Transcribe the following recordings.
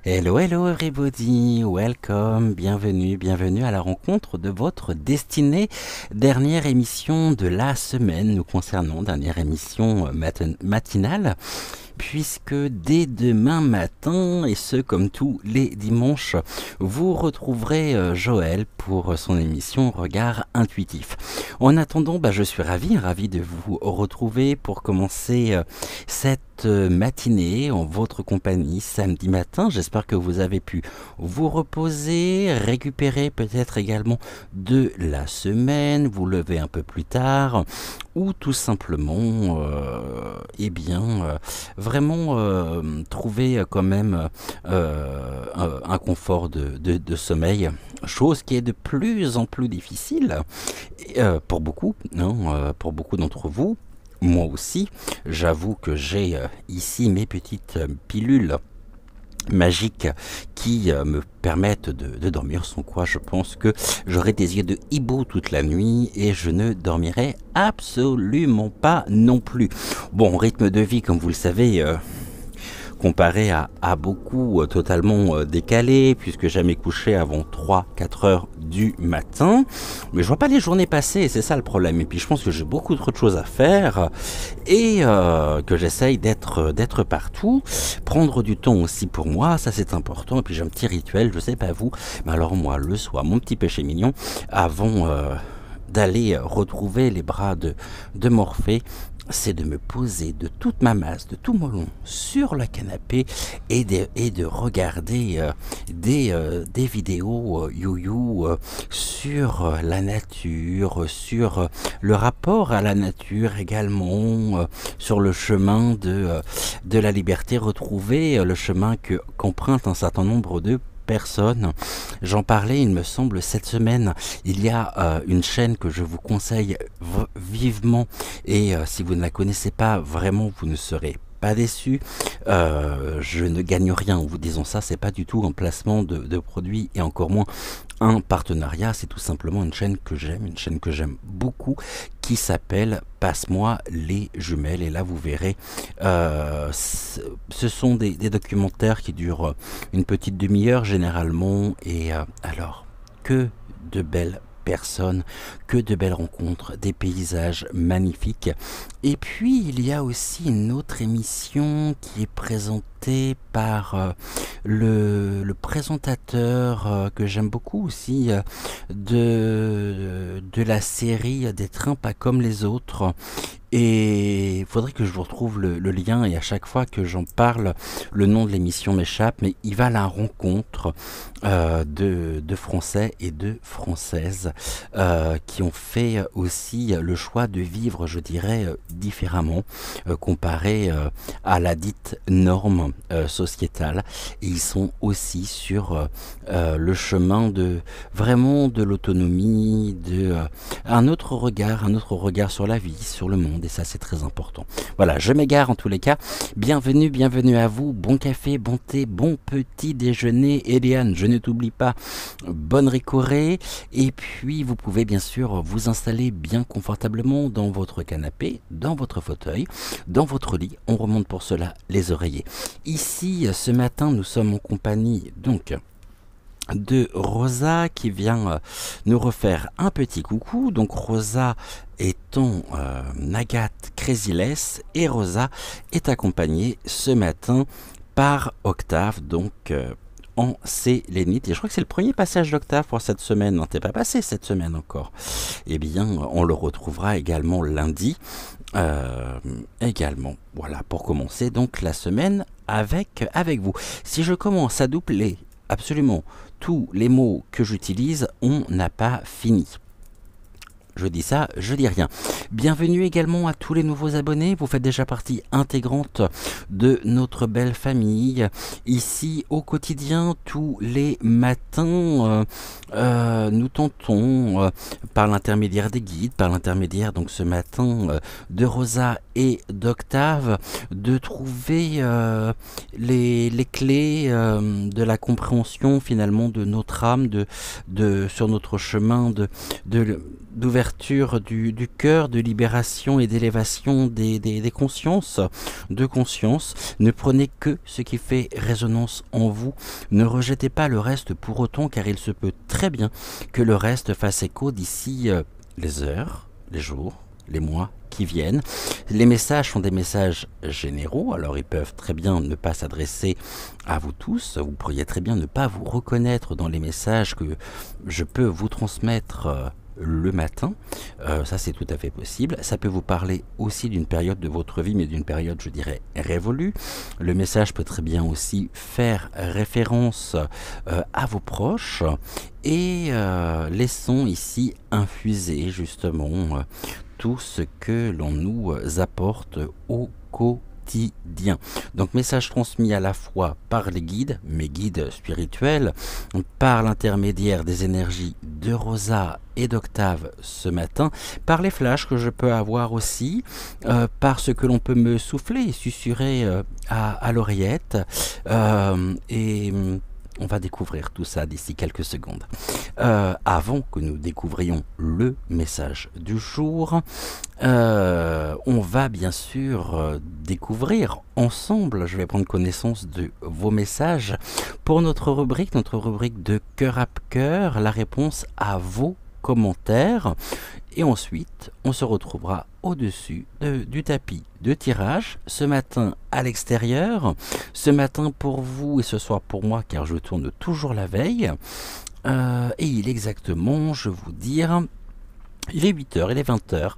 Hello, hello everybody, welcome, bienvenue à la rencontre de votre destinée. Dernière émission de la semaine nous concernant, dernière émission matinale, puisque dès demain matin, et ce comme tous les dimanches, vous retrouverez Joël pour son émission Regard Intuitif. En attendant, je suis ravi de vous retrouver pour commencer cette matinée en votre compagnie samedi matin. J'espère que vous avez pu vous reposer, récupérer peut-être également de la semaine, vous lever un peu plus tard ou tout simplement vraiment trouver quand même un confort de sommeil, chose qui est de plus en plus difficile pour beaucoup, pour beaucoup d'entre vous. Moi aussi, j'avoue que j'ai ici mes petites pilules magiques qui me permettent de dormir, sans quoi je pense que j'aurais des yeux de hibou toute la nuit et je ne dormirai absolument pas non plus. Bon, rythme de vie, comme vous le savez, comparé à beaucoup totalement décalé, puisque jamais couché avant 3-4 heures du matin. Mais je vois pas les journées passer, et c'est ça le problème. Et puis je pense que j'ai beaucoup trop de choses à faire et que j'essaye d'être partout. Prendre du temps aussi pour moi, ça c'est important. Et puis j'ai un petit rituel, je sais pas vous, mais alors moi le soir, mon petit péché mignon, avant d'aller retrouver les bras de Morphée, c'est de me poser de toute ma masse, de tout mon long sur le canapé et de regarder des vidéos you sur la nature, sur le rapport à la nature également, sur le chemin de la liberté, retrouver le chemin qu'empruntent un certain nombre de personnes. J'en parlais, il me semble, cette semaine. Il y a une chaîne que je vous conseille vivement et si vous ne la connaissez pas, vraiment, vous ne serez pas déçu. Je ne gagne rien en vous disant ça, c'est pas du tout un placement de produits et encore moins un partenariat, c'est tout simplement une chaîne que j'aime beaucoup, qui s'appelle Passe-moi les jumelles. Et là vous verrez, ce sont des documentaires qui durent une petite demi-heure généralement, et alors que de belles personnes, que de belles rencontres, des paysages magnifiques. Et puis il y a aussi une autre émission qui est présentée par le présentateur que j'aime beaucoup aussi, de la série Des trains pas comme les autres. Et il faudrait que je vous retrouve le lien, et à chaque fois que j'en parle, le nom de l'émission m'échappe, mais il va à la rencontre de Français et de Françaises qui ont fait aussi le choix de vivre, je dirais, différemment, comparé à la dite norme sociétale. Et ils sont aussi sur le chemin de vraiment de l'autonomie, un autre regard sur la vie, sur le monde. Et ça c'est très important. Voilà, je m'égare en tous les cas. Bienvenue à vous, bon café, bon thé, bon petit déjeuner. Eliane, je ne t'oublie pas, bonne ricorée. Et puis vous pouvez bien sûr vous installer bien confortablement dans votre canapé, dans votre fauteuil, dans votre lit. On remonte pour cela les oreillers. Ici ce matin nous sommes en compagnie donc de Rosa qui vient nous refaire un petit coucou. Donc Rosa est ton Agathe Crésilès et Rosa est accompagnée ce matin par Octave, donc en sélénite. Et je crois que c'est le premier passage d'Octave pour cette semaine. Non, t'es pas passé cette semaine encore. Eh bien, on le retrouvera également lundi. Également, voilà, pour commencer donc la semaine avec vous. Si je commence à doubler absolument tous les mots que j'utilise, on n'a pas fini. Je dis ça, je dis rien. Bienvenue également à tous les nouveaux abonnés. Vous faites déjà partie intégrante de notre belle famille. Ici, au quotidien, tous les matins, nous tentons, par l'intermédiaire des guides, par l'intermédiaire, donc ce matin, de Rosa et d'Octave, de trouver les clés de la compréhension finalement de notre âme, sur notre chemin d'ouverture du cœur, de libération et d'élévation des consciences, de conscience. Ne prenez que ce qui fait résonance en vous. Ne rejetez pas le reste pour autant, car il se peut très bien que le reste fasse écho d'ici les heures, les jours, les mois qui viennent. Les messages sont des messages généraux, alors ils peuvent très bien ne pas s'adresser à vous tous. Vous pourriez très bien ne pas vous reconnaître dans les messages que je peux vous transmettre le matin, ça c'est tout à fait possible. Ça peut vous parler aussi d'une période de votre vie, mais d'une période, je dirais, révolue. Le message peut très bien aussi faire référence à vos proches, et laissons ici infuser justement tout ce que l'on nous apporte au quotidien. Donc message transmis à la fois par les guides, mes guides spirituels, par l'intermédiaire des énergies de Rosa et d'Octave ce matin, par les flashs que je peux avoir aussi, par ce que l'on peut me souffler et susurrer à l'oreillette, et on va découvrir tout ça d'ici quelques secondes. Avant que nous découvrions le message du jour, on va bien sûr découvrir ensemble, je vais prendre connaissance de vos messages pour notre rubrique de cœur à cœur, la réponse à vos commentaires. Et ensuite, on se retrouvera au-dessus du tapis de tirage, ce matin à l'extérieur, ce matin pour vous et ce soir pour moi, car je tourne toujours la veille. Et il est exactement, je vous dire, il est 8h, il est 20h.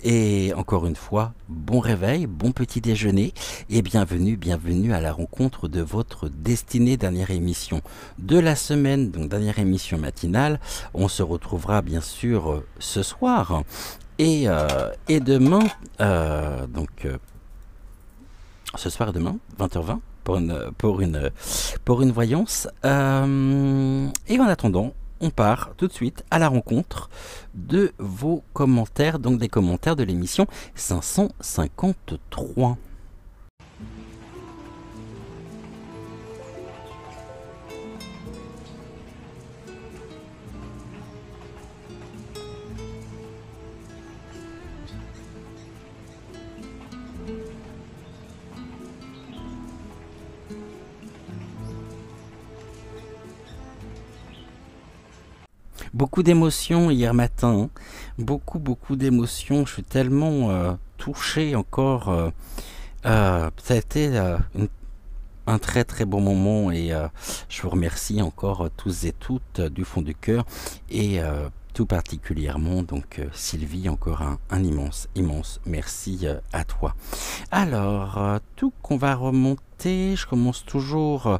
Et encore une fois, bon réveil, bon petit déjeuner et bienvenue à la rencontre de votre destinée, dernière émission de la semaine, donc dernière émission matinale. On se retrouvera bien sûr ce soir et demain, ce soir et demain, 20h20, pour une voyance. Et en attendant, on part tout de suite à la rencontre de vos commentaires, donc des commentaires de l'émission 553. Beaucoup d'émotions hier matin, beaucoup d'émotions. Je suis tellement touché encore. Ça a été un très très bon moment, et je vous remercie encore tous et toutes du fond du cœur, et tout particulièrement donc Sylvie, encore un immense merci à toi. Alors, tout qu'on va remonter, je commence toujours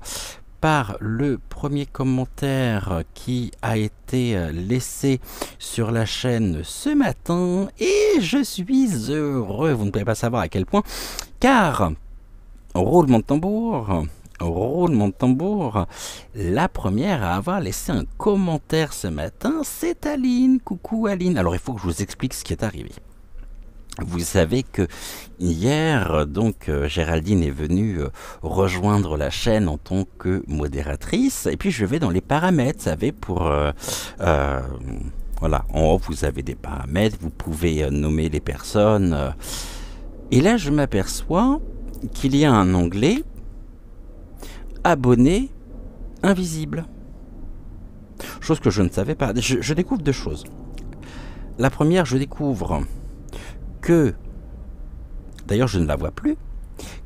par le premier commentaire qui a été laissé sur la chaîne ce matin, et je suis heureux, vous ne pouvez pas savoir à quel point, car roulement de tambour, la première à avoir laissé un commentaire ce matin, c'est Aline. Coucou Aline. Alors il faut que je vous explique ce qui est arrivé. Vous savez que hier, donc, Géraldine est venue rejoindre la chaîne en tant que modératrice, et puis je vais dans les paramètres, vous savez, pour... voilà, en haut, vous avez des paramètres, vous pouvez nommer les personnes. Et là, je m'aperçois qu'il y a un onglet « Abonné invisible ». chose que je ne savais pas. Je découvre deux choses. La première, je découvre que, d'ailleurs je ne la vois plus,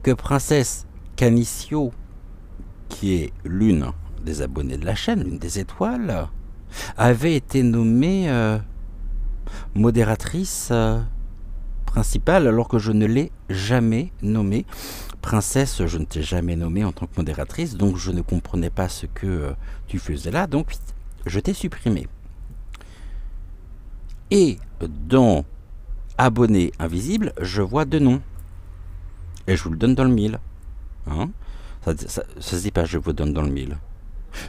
que Princesse Canicio, qui est l'une des abonnés de la chaîne, l'une des étoiles, avait été nommée modératrice principale alors que je ne l'ai jamais nommée. Princesse, je ne t'ai jamais nommée en tant que modératrice, donc je ne comprenais pas ce que tu faisais là, donc je t'ai supprimé. Et dans abonné invisible, je vois deux noms. Et je vous le donne dans le mille. Hein, ça se dit pas, je vous donne dans le mille.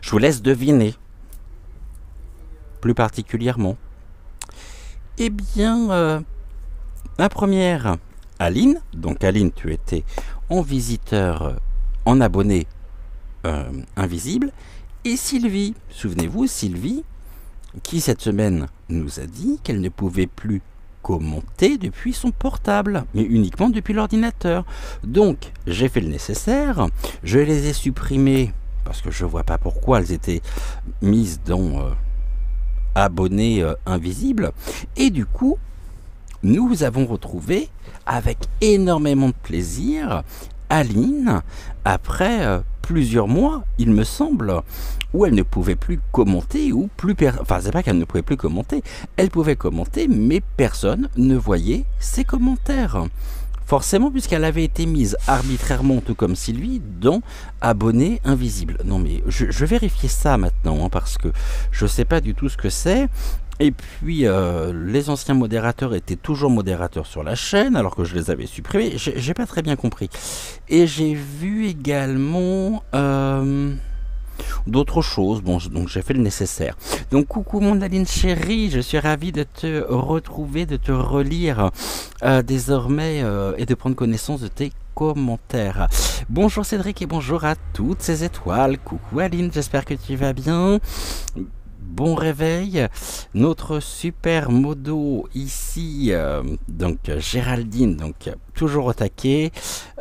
Je vous laisse deviner. Plus particulièrement. Eh bien, la première, Aline. Donc Aline, tu étais en visiteur, en abonné invisible. Et Sylvie, souvenez-vous, Sylvie, qui cette semaine nous a dit qu'elle ne pouvait plus commenter depuis son portable, mais uniquement depuis l'ordinateur. Donc, j'ai fait le nécessaire, je les ai supprimées, parce que je vois pas pourquoi elles étaient mises dans abonnés invisibles, et du coup, nous avons retrouvé, avec énormément de plaisir, Aline, après plusieurs mois, il me semble, où elle ne pouvait plus commenter, ou plus enfin, c'est pas qu'elle ne pouvait plus commenter, elle pouvait commenter, mais personne ne voyait ses commentaires. Forcément, puisqu'elle avait été mise arbitrairement, tout comme Sylvie, dans abonné invisible. Non mais, je vérifie ça maintenant, hein, parce que je sais pas du tout ce que c'est. Et puis, les anciens modérateurs étaient toujours modérateurs sur la chaîne, alors que je les avais supprimés. J'ai pas très bien compris. Et j'ai vu également d'autres choses. Bon, donc j'ai fait le nécessaire. Donc, coucou mon Aline chérie, je suis ravi de te retrouver, de te relire désormais et de prendre connaissance de tes commentaires. Bonjour Cédric et bonjour à toutes ces étoiles. Coucou Aline, j'espère que tu vas bien. Bon réveil, notre super modo ici, donc Géraldine, donc toujours au taquet,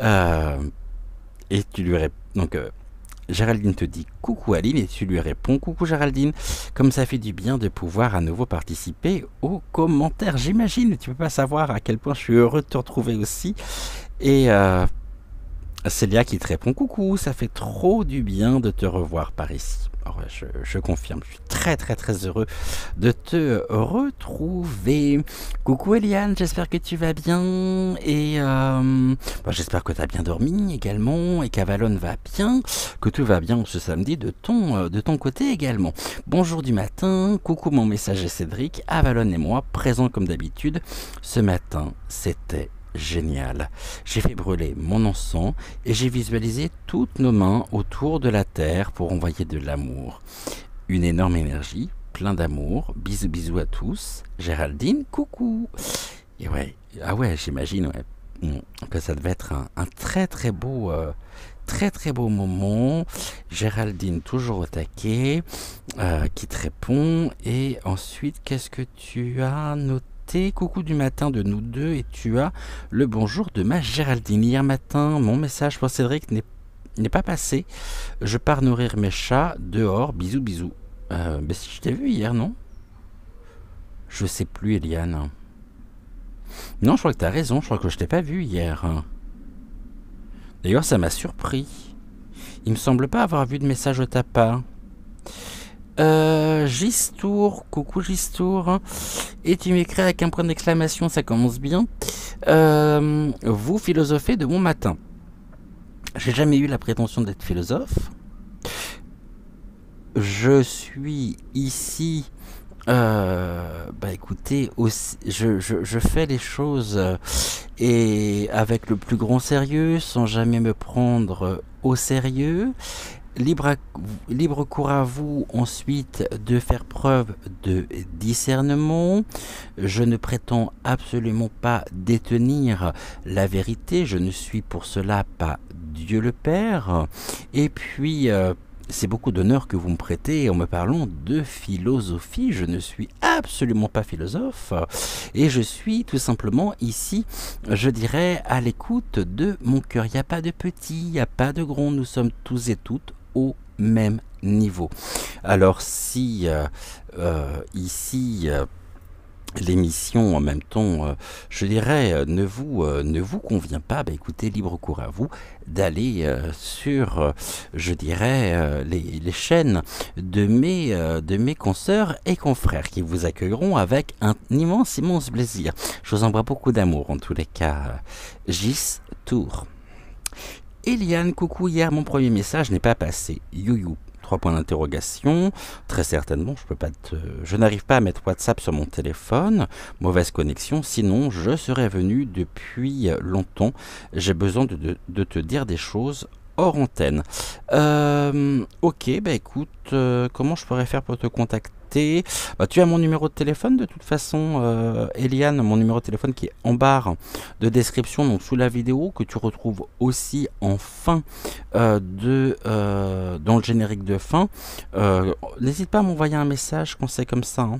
et tu lui réponds, donc Géraldine te dit coucou Aline et tu lui réponds coucou Géraldine, comme ça fait du bien de pouvoir à nouveau participer aux commentaires, j'imagine, tu peux pas savoir à quel point je suis heureux de te retrouver aussi, et Célia qui te répond coucou, ça fait trop du bien de te revoir par ici. Alors, je confirme, je suis très heureux de te retrouver. Coucou Eliane, j'espère que tu vas bien et j'espère que tu as bien dormi également et qu'Avalon va bien, que tout va bien ce samedi de ton côté également. Bonjour du matin, coucou mon messager Cédric, Avalon et moi présents comme d'habitude. Ce matin, c'était génial. J'ai fait brûler mon encens et j'ai visualisé toutes nos mains autour de la terre pour envoyer de l'amour. Une énorme énergie, plein d'amour. Bisous bisous à tous. Géraldine, coucou. Et ouais, ah ouais, j'imagine que ça devait être un très beau moment. Géraldine toujours au taquet, qui te répond. Et ensuite, qu'est-ce que tu as noté? Coucou du matin de nous deux et tu as le bonjour de ma Géraldine. Hier matin, mon message pour Cédric n'est pas passé. Je pars nourrir mes chats dehors. Bisous, bisous. Mais si je t'ai vu hier, non? Je sais plus, Eliane. Non, je crois que tu as raison. Je crois que je t'ai pas vu hier. D'ailleurs, ça m'a surpris. Il me semble pas avoir vu de message de ta part. Gistour, coucou Gistour, et tu m'écris avec un point d'exclamation, ça commence bien. Vous philosophez de mon matin. J'ai jamais eu la prétention d'être philosophe. Je suis ici, écoutez, aussi, je fais les choses et avec le plus grand sérieux, sans jamais me prendre au sérieux. Libre cours à vous ensuite de faire preuve de discernement. Je ne prétends absolument pas détenir la vérité. Je ne suis pour cela pas Dieu le Père. Et puis, c'est beaucoup d'honneur que vous me prêtez en me parlant de philosophie. Je ne suis absolument pas philosophe. Et je suis tout simplement ici, je dirais, à l'écoute de mon cœur. Il n'y a pas de petit, il n'y a pas de grand. Nous sommes tous et toutes au même niveau. Alors si ici l'émission en même temps, je dirais, ne vous convient pas, bah écoutez, libre cours à vous d'aller sur, je dirais, les chaînes de mes consoeurs et confrères qui vous accueilleront avec un immense, immense plaisir. Je vous envoie beaucoup d'amour en tous les cas. Gis Tour. Eliane, coucou, hier mon premier message n'est pas passé. Youyou. 3 points d'interrogation. Très certainement, je n'arrive pas à mettre WhatsApp sur mon téléphone. Mauvaise connexion. Sinon, je serais venu depuis longtemps. J'ai besoin de te dire des choses hors antenne. Ok, bah écoute, comment je pourrais faire pour te contacter? Bah, tu as mon numéro de téléphone de toute façon, Eliane, mon numéro de téléphone qui est en barre de description, donc sous la vidéo, que tu retrouves aussi en fin dans le générique de fin. N'hésite pas à m'envoyer un message quand c'est comme ça, hein.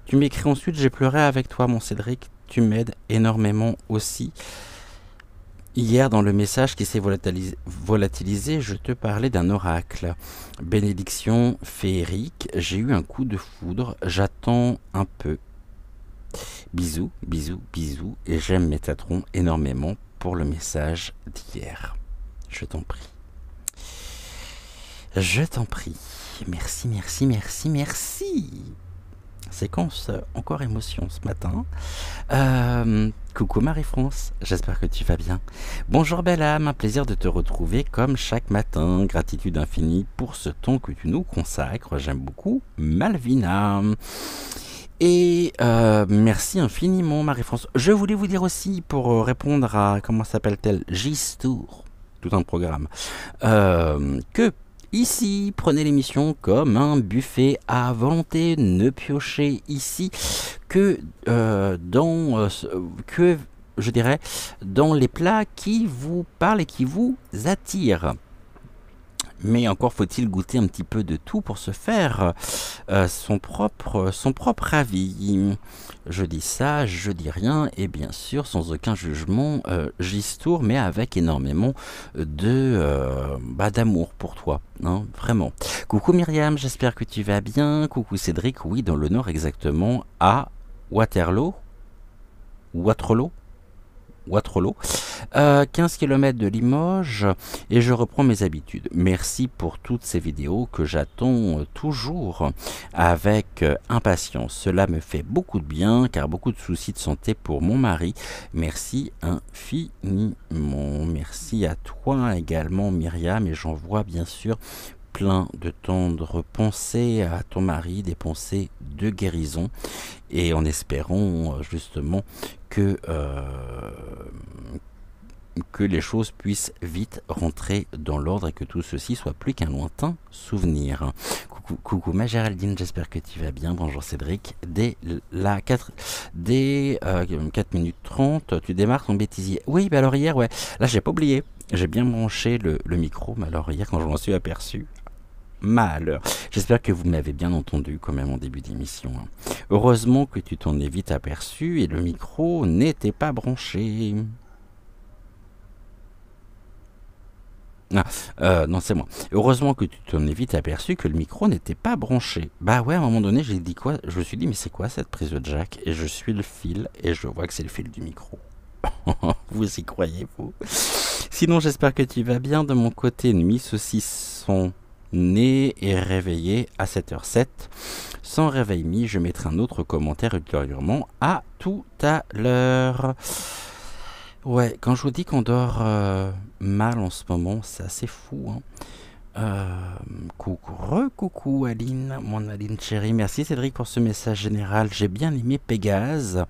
Tu m'écris ensuite, j'ai pleuré avec toi, mon Cédric, tu m'aides énormément aussi. Hier, dans le message qui s'est volatilisé, je te parlais d'un oracle. Bénédiction féerique, j'ai eu un coup de foudre, j'attends un peu. Bisous, bisous, bisous, et j'aime Métatron énormément pour le message d'hier. Je t'en prie. Je t'en prie. Merci, merci, merci, merci. Séquence encore émotion ce matin. Coucou Marie-France, j'espère que tu vas bien. Bonjour belle âme, un plaisir de te retrouver comme chaque matin. Gratitude infinie pour ce temps que tu nous consacres. J'aime beaucoup Malvina. Et merci infiniment Marie-France. Je voulais vous dire aussi, pour répondre à, comment s'appelle-t-elle, Gistour, tout un programme, que ici, prenez l'émission comme un buffet à volonté, ne piochez ici que que je dirais dans les plats qui vous parlent et qui vous attirent. Mais encore faut-il goûter un petit peu de tout pour se faire son propre avis. Je dis ça, je dis rien, et bien sûr, sans aucun jugement, Gistour, mais avec énormément d'amour pour toi, hein, vraiment. Coucou Myriam, j'espère que tu vas bien. Coucou Cédric, oui, dans le nord exactement, à Waterloo, 15 km de Limoges, et je reprends mes habitudes. Merci pour toutes ces vidéos que j'attends toujours avec impatience. Cela me fait beaucoup de bien car beaucoup de soucis de santé pour mon mari. Merci infiniment. Merci à toi également Myriam, et j'envoie bien sûr plein de tendres pensées à ton mari, des pensées de guérison, et en espérant justement que les choses puissent vite rentrer dans l'ordre et que tout ceci soit plus qu'un lointain souvenir. Coucou ma Géraldine, j'espère que tu vas bien. Bonjour Cédric. Dès 4 minutes 30, tu démarres ton bêtisier. Oui, bah alors hier, ouais, là j'ai pas oublié. J'ai bien branché le micro, mais alors hier quand je m'en suis aperçu, malheur. J'espère que vous m'avez bien entendu quand même en début d'émission. Heureusement que tu t'en es vite aperçu et le micro n'était pas branché. Non, c'est moi. Heureusement que tu t'en es vite aperçu que le micro n'était pas branché. Bah ouais, à un moment donné, j'ai dit quoi? Je me suis dit, mais c'est quoi cette prise de jack? Et je suis le fil et je vois que c'est le fil du micro. Vous y croyez, vous? Sinon, j'espère que tu vas bien. De mon côté, nuit, ceux-ci sont nés et réveillés à 7h07. Sans réveil mis, je mettrai un autre commentaire ultérieurement. À tout à l'heure. Ouais, quand je vous dis qu'on dort mal en ce moment, c'est assez fou, hein. Coucou Aline, mon Aline chérie. Merci Cédric pour ce message général. J'ai bien aimé Pégase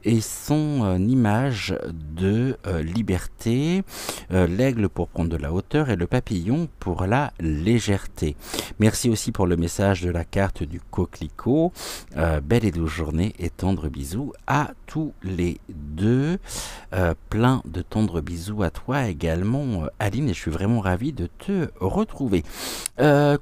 et son image de liberté, l'aigle pour prendre de la hauteur et le papillon pour la légèreté. Merci aussi pour le message de la carte du coquelicot. Belle et douce journée et tendres bisous à tous les deux. Plein de tendres bisous à toi également Aline, et je suis vraiment ravi de te retrouver retrouver.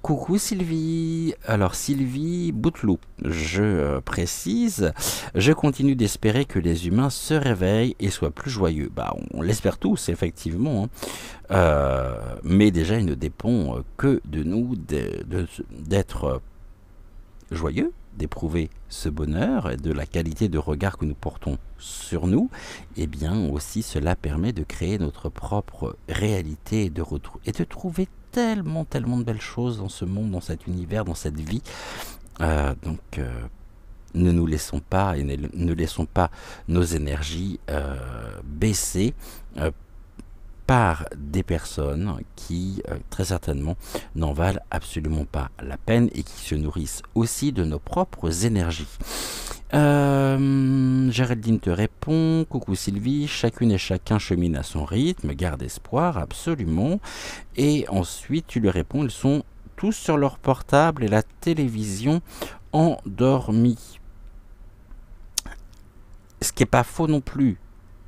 Coucou Sylvie. Alors Sylvie Bouteloup, je précise, je continue d'espérer que les humains se réveillent et soient plus joyeux. Bah, on l'espère tous, effectivement, hein. Mais déjà, il ne dépend que de nous d'être joyeux, d'éprouver ce bonheur et de la qualité de regard que nous portons sur nous. Et bien aussi, cela permet de créer notre propre réalité et de trouver tellement, tellement de belles choses dans ce monde, dans cet univers, dans cette vie. Donc, ne nous laissons pas et ne laissons pas nos énergies baisser par des personnes qui, très certainement, n'en valent absolument pas la peine et qui se nourrissent aussi de nos propres énergies. Géraldine te répond, coucou Sylvie, chacune et chacun chemine à son rythme, garde espoir, absolument. Et ensuite, tu lui réponds, ils sont tous sur leur portable et la télévision endormis. Ce qui n'est pas faux non plus.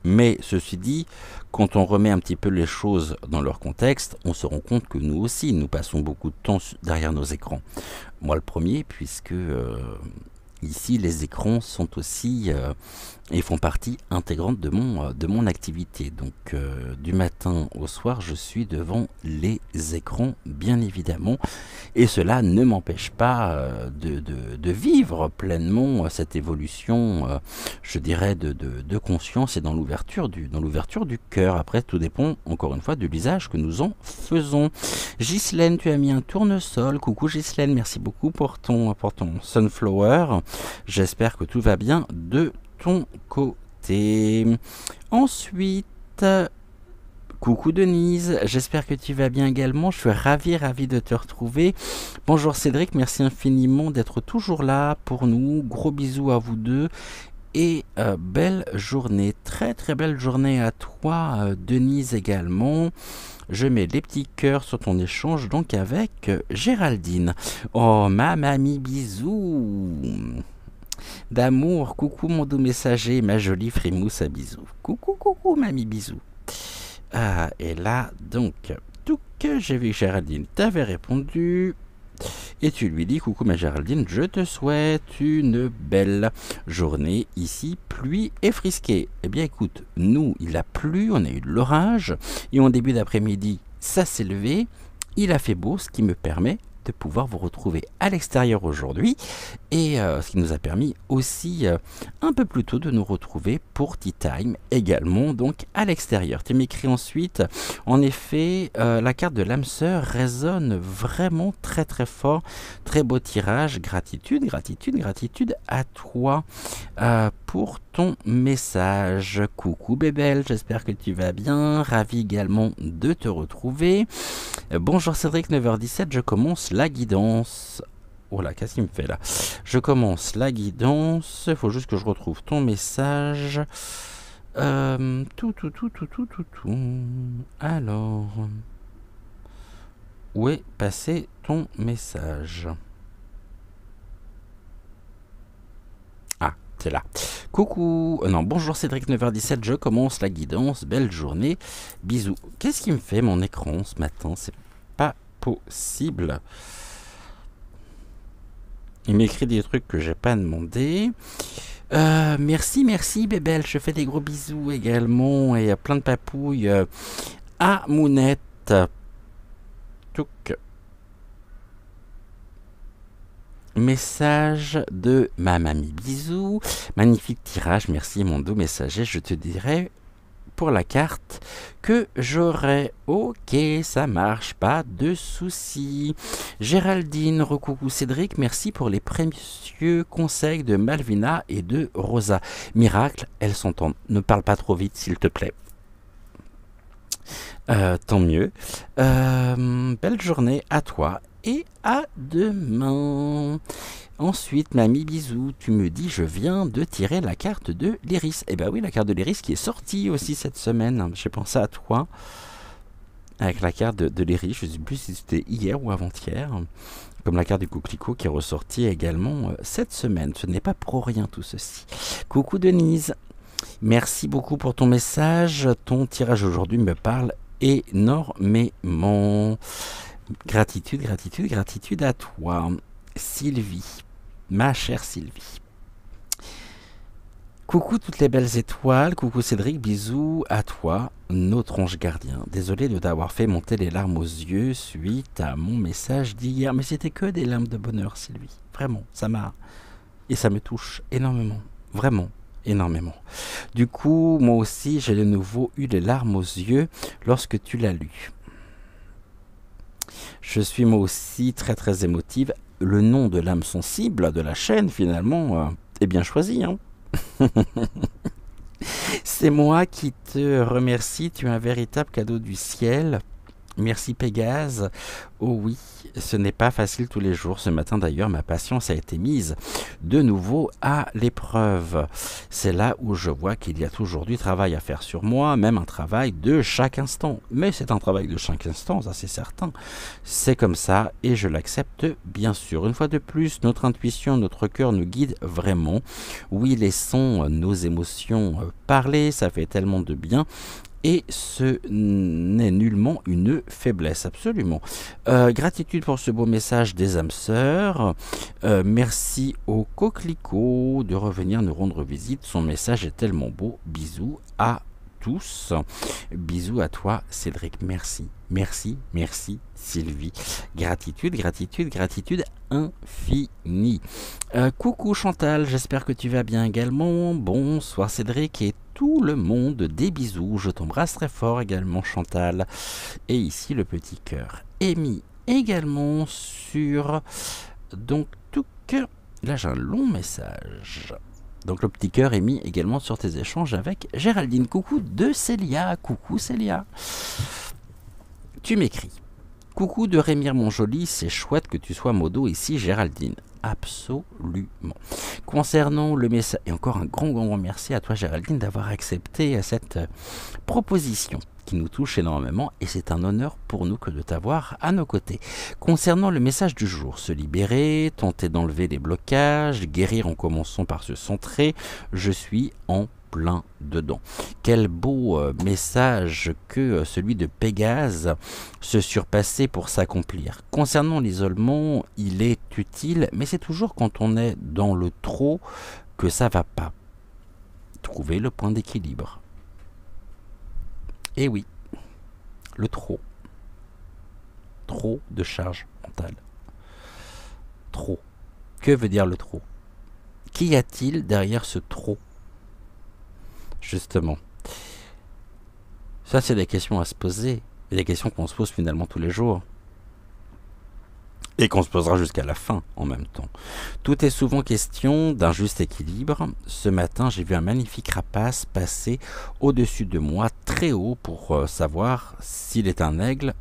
Mais ceci dit, quand on remet un petit peu les choses dans leur contexte, on se rend compte que nous aussi, nous passons beaucoup de temps derrière nos écrans. Moi le premier, puisque ici les écrans sont aussi et font partie intégrante de mon activité. Donc du matin au soir, je suis devant les écrans, bien évidemment. Et cela ne m'empêche pas de vivre pleinement cette évolution, je dirais, de conscience et dans l'ouverture du cœur. Après, tout dépend, encore une fois, de l'usage que nous en faisons. Ghislaine, tu as mis un tournesol. Coucou Ghislaine, merci beaucoup pour ton sunflower. J'espère que tout va bien de ton côté. Ensuite, coucou Denise, j'espère que tu vas bien également. Je suis ravi de te retrouver. Bonjour Cédric, merci infiniment d'être toujours là pour nous. Gros bisous à vous deux. Et belle journée, très très belle journée à toi Denise également. Je mets les petits cœurs sur ton échange donc avec Géraldine. Oh ma mamie, bisous d'amour, coucou mon doux messager, ma jolie frimousse à bisous. Coucou mamie, bisous. Et là donc, tout que j'ai vu que Géraldine t'avait répondu. Et tu lui dis, coucou ma Géraldine, je te souhaite une belle journée ici, pluie et frisquée. Eh bien écoute, nous il a plu, on a eu de l'orage, et en début d'après-midi, ça s'est levé, il a fait beau, ce qui me permet de pouvoir vous retrouver à l'extérieur aujourd'hui, et ce qui nous a permis aussi un peu plus tôt de nous retrouver pour Tea Time également, donc à l'extérieur. Tu m'écris ensuite, en effet, la carte de l'âme sœur résonne vraiment très très fort, très beau tirage, gratitude à toi pour ton message. Coucou Bébel, j'espère que tu vas bien, ravi également de te retrouver. Bonjour Cédric, 9h17, je commence la guidance. Oh là, qu'est-ce qu'il me fait là? Je commence la guidance, il faut juste que je retrouve ton message. Alors, où est passé ton message? Ah, c'est là. Coucou, non, bonjour Cédric, 9h17, je commence la guidance, belle journée, bisous. Qu'est-ce qui me fait mon écran ce matin? C'est pas possible. Il m'écrit des trucs que j'ai pas demandé. Merci Bébel, je fais des gros bisous également et plein de papouilles à Mounette. Touc. Message de ma mamie, bisous. Magnifique tirage, merci mon doux messager. Je te dirai pour la carte que j'aurai. Ok, ça marche, pas de soucis. Géraldine, recoucou Cédric, merci pour les précieux conseils de Malvina et de Rosa. Miracle, elles s'entendent. Ne parle pas trop vite s'il te plaît. Tant mieux. Belle journée à toi et à demain. Ensuite, mamie, bisous, tu me dis, je viens de tirer la carte de l'Iris. Eh ben oui, la carte de l'Iris qui est sortie aussi cette semaine. J'ai pensé à toi avec la carte de l'Iris. Je ne sais plus si c'était hier ou avant-hier. Comme la carte du Coquelicot qui est ressortie également cette semaine. Ce n'est pas pour rien tout ceci. Coucou Denise. Merci beaucoup pour ton message. Ton tirage aujourd'hui me parle énormément. Gratitude, gratitude, gratitude à toi. Sylvie, ma chère Sylvie. Coucou toutes les belles étoiles, coucou Cédric, bisous à toi, notre ange gardien. Désolé de t'avoir fait monter les larmes aux yeux suite à mon message d'hier, mais c'était que des larmes de bonheur, Sylvie. Vraiment, ça m'a... Et ça me touche énormément, vraiment énormément. Du coup, moi aussi, j'ai de nouveau eu les larmes aux yeux lorsque tu l'as lu. Je suis moi aussi très très émotive. Le nom de l'âme sensible de la chaîne, finalement, est bien choisi, hein. C'est moi qui te remercie, tu es un véritable cadeau du ciel. Merci Pégase. Oh oui, ce n'est pas facile tous les jours. Ce matin d'ailleurs, ma patience a été mise de nouveau à l'épreuve. C'est là où je vois qu'il y a toujours du travail à faire sur moi, même un travail de chaque instant. Mais c'est un travail de chaque instant, ça c'est certain. C'est comme ça et je l'accepte bien sûr. Une fois de plus, notre intuition, notre cœur nous guide vraiment. Oui, laissons nos émotions parler, ça fait tellement de bien. Et ce n'est nullement une faiblesse, absolument. Gratitude pour ce beau message des âmes sœurs. Merci au coquelicot de revenir nous rendre visite. Son message est tellement beau. Bisous à tous. Bisous à toi, Cédric. Merci, merci, merci, Sylvie. Gratitude, gratitude, gratitude infinie. Coucou Chantal, j'espère que tu vas bien également. Bonsoir Cédric et tout le monde, des bisous. Je t'embrasse très fort également Chantal. Et ici le petit cœur. Amy également sur... Donc, tout que... Là j'ai un long message. Donc le petit cœur est mis également sur tes échanges avec Géraldine. Coucou de Célia. Coucou Célia. Tu m'écris. Coucou de Rémire mon joli, c'est chouette que tu sois modo ici Géraldine. Absolument. Concernant le message, et encore un grand merci à toi Géraldine d'avoir accepté cette proposition qui nous touche énormément et c'est un honneur pour nous que de t'avoir à nos côtés. Concernant le message du jour, se libérer, tenter d'enlever les blocages, guérir en commençant par se centrer, je suis en plein dedans. Quel beau message que celui de Pégase, se surpasser pour s'accomplir. Concernant l'isolement, il est utile, mais c'est toujours quand on est dans le trop que ça va pas. Trouver le point d'équilibre. Et oui, le trop. Trop de charge mentale. Trop. Que veut dire le trop? Qu'y a-t-il derrière ce trop? Justement. Ça, c'est des questions à se poser. Et des questions qu'on se pose finalement tous les jours. Et qu'on se posera jusqu'à la fin en même temps. Tout est souvent question d'un juste équilibre. Ce matin, j'ai vu un magnifique rapace passer au-dessus de moi, très haut, pour savoir s'il est un aigle.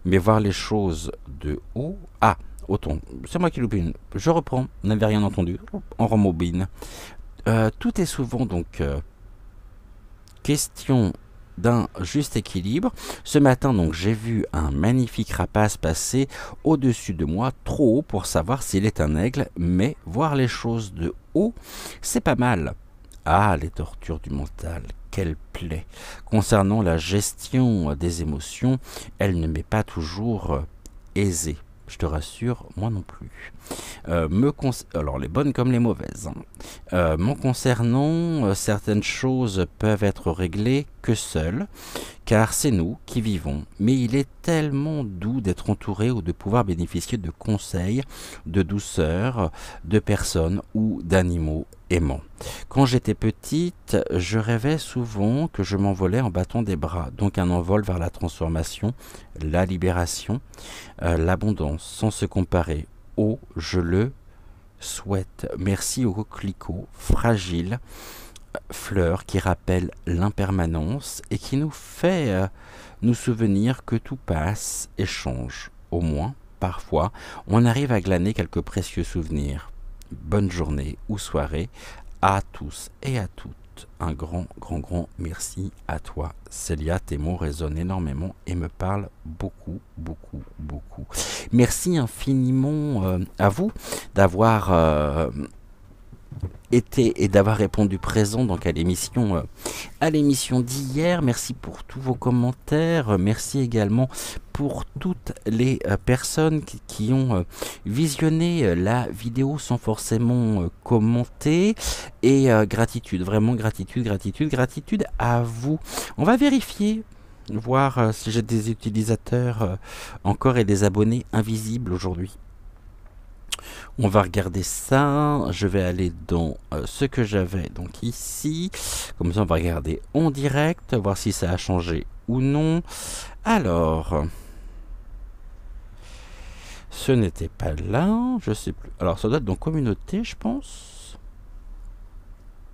Mais voir les choses de haut... Ah, autant. C'est moi qui loupe une. Je reprends. Vous n'avez rien entendu. On rembobine. Tout est souvent donc question d'un juste équilibre. Ce matin, donc, j'ai vu un magnifique rapace passer au-dessus de moi, trop haut pour savoir s'il est un aigle, mais voir les choses de haut, c'est pas mal. Ah, les tortures du mental, quelle plaie. Concernant la gestion des émotions, elle ne m'est pas toujours aisée. Je te rassure, moi non plus. Alors, les bonnes comme les mauvaises. Me concernant, certaines choses peuvent être réglées que seules, car c'est nous qui vivons. Mais il est tellement doux d'être entouré ou de pouvoir bénéficier de conseils, de douceur, de personnes ou d'animaux aimants. Quand j'étais petite, je rêvais souvent que je m'envolais en battant des bras, donc un envol vers la transformation, la libération, l'abondance, sans se comparer. Oh, je le souhaite. Merci au coquelicot fragile, fleur qui rappelle l'impermanence et qui nous fait nous souvenir que tout passe et change. Au moins, parfois, on arrive à glaner quelques précieux souvenirs. Bonne journée ou soirée à tous et à toutes. Un grand merci à toi, Célia. Tes mots résonnent énormément et me parlent beaucoup. Merci infiniment à vous d'avoir été et d'avoir répondu présent donc à l'émission d'hier. Merci pour tous vos commentaires. Merci également pour toutes les personnes qui ont visionné la vidéo sans forcément commenter. Et gratitude, vraiment gratitude, gratitude, gratitude à vous. On va vérifier, voir si j'ai des utilisateurs encore et des abonnés invisibles aujourd'hui. On va regarder ça. Je vais aller dans ce que j'avais donc ici. Comme ça, on va regarder en direct, voir si ça a changé ou non. Alors, ce n'était pas là. Je sais plus. Alors, ça doit être dans communauté, je pense.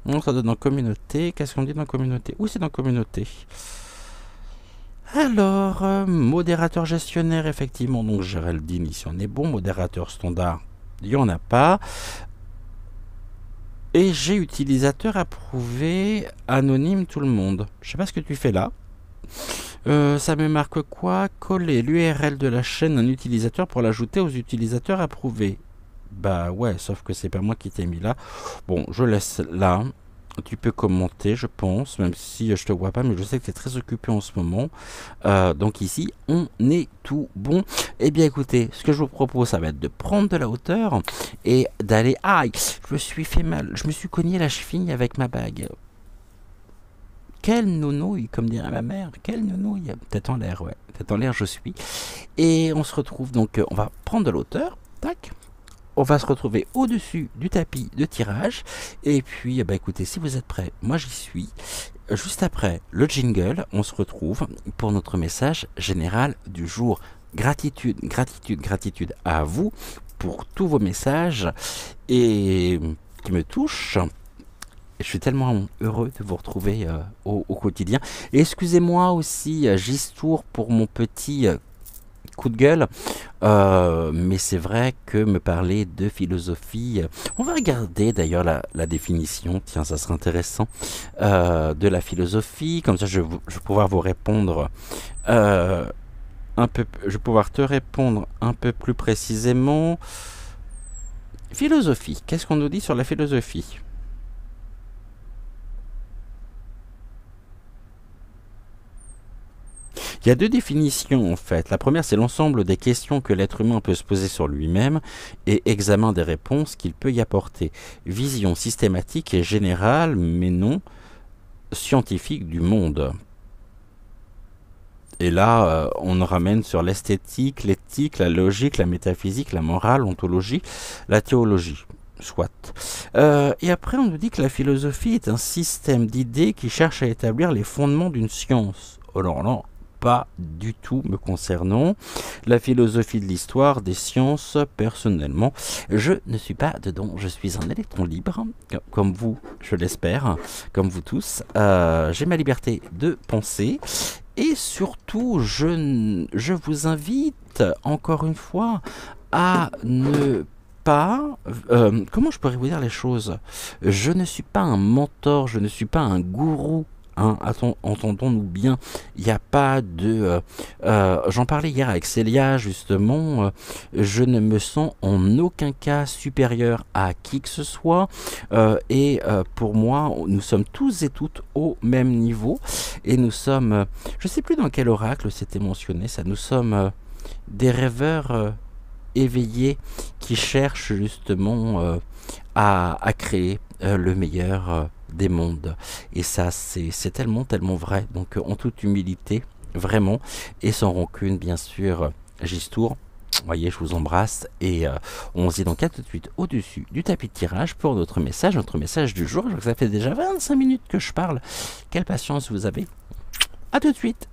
Non, ça doit être dans communauté. Qu'est-ce qu'on dit dans communauté? Oui, c'est dans communauté. Alors, modérateur gestionnaire, effectivement. Donc, Géraldine, ici, on est bon. Modérateur standard. Il n'y en a pas. Et j'ai utilisateur approuvé, anonyme, tout le monde. Je sais pas ce que tu fais là. Ça me marque quoi? Coller l'URL de la chaîne d'un utilisateur pour l'ajouter aux utilisateurs approuvés. Bah ouais, sauf que c'est pas moi qui t'ai mis là. Bon, je laisse là. Tu peux commenter, je pense, même si je te vois pas, mais je sais que tu es très occupé en ce moment. Donc ici, on est tout bon. Eh bien, écoutez, ce que je vous propose, ça va être de prendre de la hauteur et d'aller... Aïe, je me suis fait mal. Je me suis cogné la cheville avec ma bague. Quelle nounouille, comme dirait ma mère. Quelle nounouille. Tête en l'air, ouais. Tête en l'air, je suis. Et on se retrouve, donc, on va prendre de la hauteur. Tac. On va se retrouver au-dessus du tapis de tirage. Et puis, bah écoutez, si vous êtes prêts, moi j'y suis. Juste après le jingle, on se retrouve pour notre message général du jour. Gratitude, gratitude, gratitude à vous pour tous vos messages et qui me touchent. Je suis tellement heureux de vous retrouver au quotidien. Et excusez-moi aussi, Gistour, pour mon petit... coup de gueule, mais c'est vrai que me parler de philosophie, on va regarder d'ailleurs la définition, tiens ça serait intéressant, de la philosophie, comme ça je vais pouvoir vous répondre je vais pouvoir te répondre un peu plus précisément. Philosophie, qu'est-ce qu'on nous dit sur la philosophie? Il y a deux définitions en fait. La première, c'est l'ensemble des questions que l'être humain peut se poser sur lui-même et examen des réponses qu'il peut y apporter. Vision systématique et générale, mais non scientifique du monde. Et là, on nous ramène sur l'esthétique, l'éthique, la logique, la métaphysique, la morale, l'ontologie, la théologie. Soit. Et après, on nous dit que la philosophie est un système d'idées qui cherche à établir les fondements d'une science. Alors là, pas du tout me concernant. La philosophie de l'histoire, des sciences, personnellement, je ne suis pas dedans. Je suis un électron libre, comme vous, je l'espère, comme vous tous. J'ai ma liberté de penser. Et surtout, je vous invite, encore une fois, à ne pas... comment je pourrais vous dire les choses? Je ne suis pas un mentor, je ne suis pas un gourou. Hein, entendons-nous bien, il n'y a pas de... j'en parlais hier avec Célia, justement, je ne me sens en aucun cas supérieur à qui que ce soit, et pour moi, nous sommes tous et toutes au même niveau, et nous sommes, je ne sais plus dans quel oracle c'était mentionné, ça, nous sommes des rêveurs éveillés qui cherchent justement à créer le meilleur des mondes. Et ça, c'est tellement, tellement vrai. Donc, en toute humilité, vraiment, et sans rancune, bien sûr, Gistour. Vous voyez, je vous embrasse. Et on se dit donc à tout de suite au-dessus du tapis de tirage pour notre message du jour. Je vois que ça fait déjà 25 minutes que je parle. Quelle patience vous avez. À tout de suite.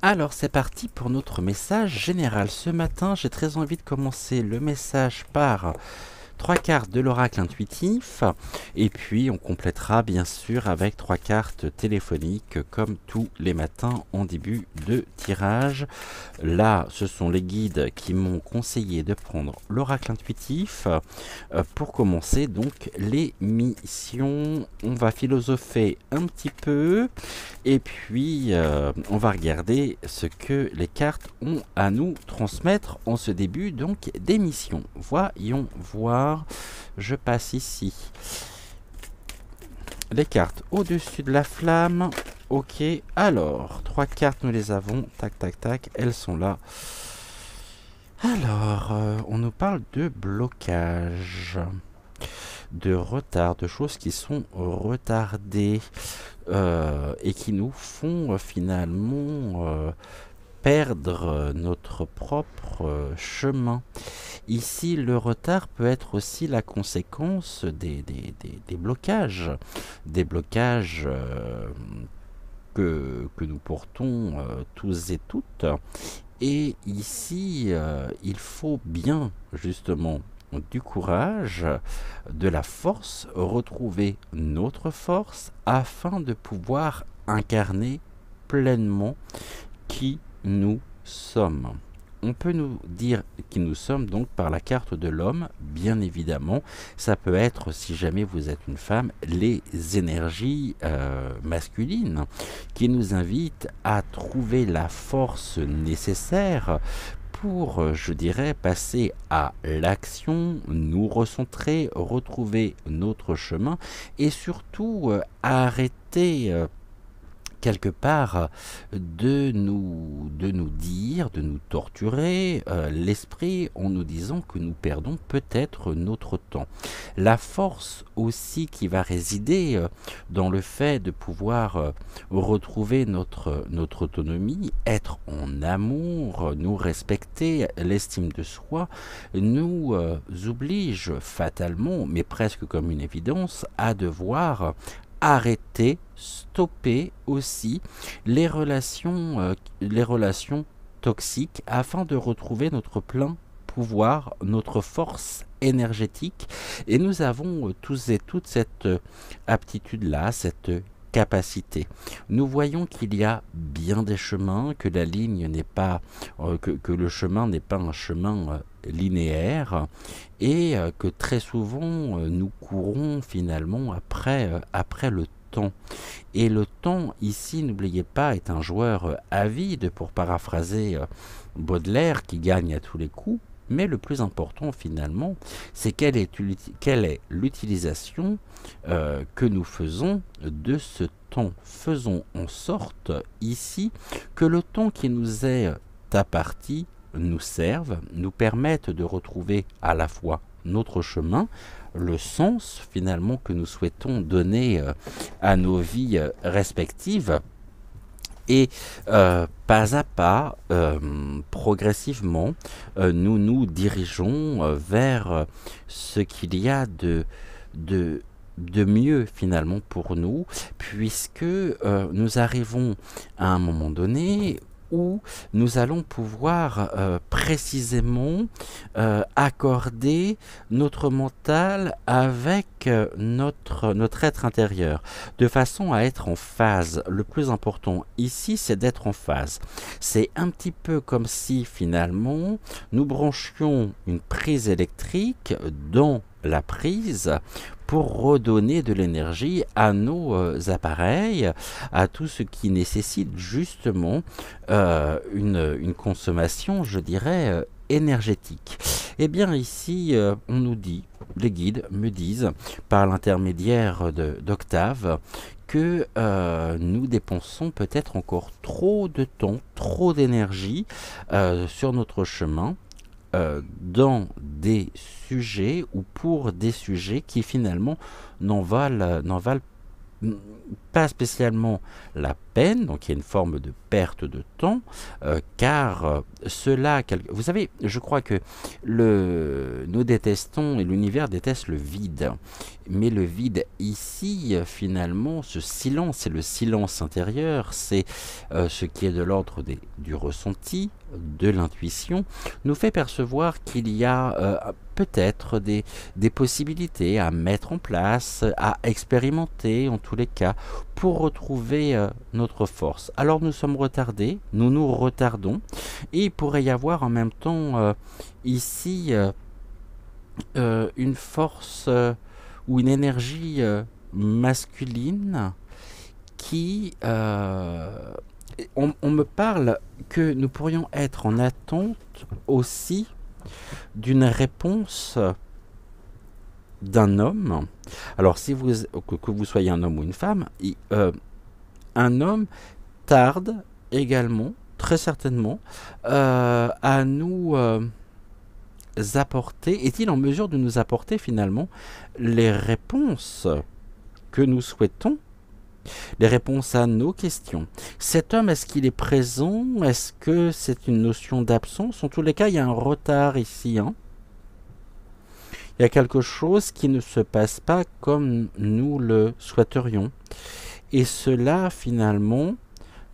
Alors c'est parti pour notre message général. Ce matin, j'ai très envie de commencer le message par 3 cartes de l'oracle intuitif, et puis on complétera bien sûr avec 3 cartes téléphoniques comme tous les matins en début de tirage. Là, ce sont les guides qui m'ont conseillé de prendre l'oracle intuitif pour commencer donc l'émission. On va philosopher un petit peu et puis on va regarder ce que les cartes ont à nous transmettre en ce début donc d'émission. Voyons voir, je passe ici les cartes au-dessus de la flamme. Ok, alors 3 cartes, nous les avons, tac tac tac, elles sont là. Alors on nous parle de blocage, de retard, de choses qui sont retardées et qui nous font finalement perdre notre propre chemin. Ici, le retard peut être aussi la conséquence des blocages, que nous portons tous et toutes. Et ici, il faut bien justement du courage, de la force, retrouver notre force afin de pouvoir incarner pleinement qui nous sommes. On peut nous dire qui nous sommes donc par la carte de l'homme, bien évidemment. Ça peut être, si jamais vous êtes une femme, les énergies masculines qui nous invitent à trouver la force nécessaire pour, je dirais, passer à l'action, nous recentrer, retrouver notre chemin et surtout arrêter quelque part de nous dire, de nous torturer l'esprit en nous disant que nous perdons peut-être notre temps. La force aussi qui va résider dans le fait de pouvoir retrouver notre autonomie, être en amour, nous respecter, l'estime de soi, nous oblige fatalement, mais presque comme une évidence, à devoir arrêter, stopper aussi les relations toxiques afin de retrouver notre plein pouvoir, notre force énergétique. Et nous avons tous et toutes cette aptitude-là, cette capacité. Nous voyons qu'il y a bien des chemins, que la ligne n'est pas, que le chemin n'est pas un chemin linéaire et que très souvent nous courons finalement après le temps. Et le temps ici, n'oubliez pas, est un joueur avide, pour paraphraser Baudelaire, qui gagne à tous les coups. Mais le plus important finalement, c'est quelle est l'utilisation que nous faisons de ce temps. Faisons en sorte ici que le temps qui nous est apparti nous serve, nous permette de retrouver à la fois notre chemin, le sens finalement que nous souhaitons donner à nos vies respectives. Et pas à pas, progressivement, nous nous dirigeons vers ce qu'il y a de mieux finalement pour nous, puisque nous arrivons à un moment donné où nous allons pouvoir précisément accorder notre mental avec notre être intérieur, de façon à être en phase. Le plus important ici, c'est d'être en phase. C'est un petit peu comme si finalement nous branchions une prise électrique dans la prise pour redonner de l'énergie à nos appareils, à tout ce qui nécessite justement une consommation, je dirais, énergétique. Eh bien ici, on nous dit, les guides me disent, par l'intermédiaire d'Octave, que nous dépensons peut-être encore trop de temps, trop d'énergie sur notre chemin, dans des sujets ou pour des sujets qui finalement n'en valent pas spécialement la peine, donc il y a une forme de perte de temps, car cela, vous savez, je crois que nous détestons, et l'univers déteste le vide, mais le vide ici, finalement, ce silence, c'est le silence intérieur, c'est ce qui est de l'ordre du ressenti, de l'intuition, nous fait percevoir qu'il y a peut-être des possibilités à mettre en place, à expérimenter en tous les cas, pour retrouver notre force. Alors nous sommes retardés, nous nous retardons, et il pourrait y avoir en même temps ici une force ou une énergie masculine qui... on me parle que nous pourrions être en attente aussi d'une réponse d'un homme. Alors, si vous, que vous soyez un homme ou une femme, un homme tarde également, très certainement, à nous apporter, est-il en mesure de nous apporter finalement les réponses que nous souhaitons, les réponses à nos questions. Cet homme, est-ce qu'il est présent? Est-ce que c'est une notion d'absence? En tous les cas, il y a un retard ici. Hein. Il y a quelque chose qui ne se passe pas comme nous le souhaiterions. Et cela, finalement,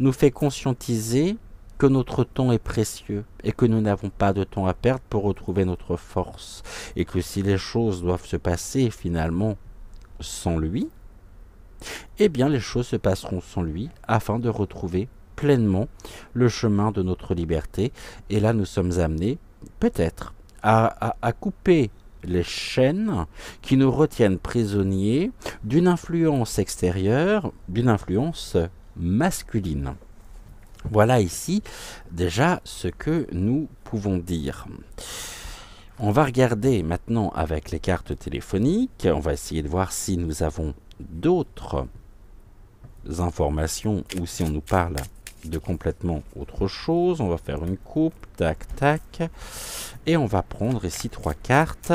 nous fait conscientiser que notre temps est précieux et que nous n'avons pas de temps à perdre pour retrouver notre force. Et que si les choses doivent se passer, finalement, sans lui, eh bien les choses se passeront sans lui afin de retrouver pleinement le chemin de notre liberté. Et là, nous sommes amenés, peut-être, à couper les chaînes qui nous retiennent prisonniers d'une influence extérieure, d'une influence masculine. Voilà ici déjà ce que nous pouvons dire. On va regarder maintenant avec les cartes téléphoniques. On va essayer de voir si nous avons d'autres informations ou si on nous parle de complètement autre chose. On va faire une coupe, tac, tac. Et on va prendre ici 3 cartes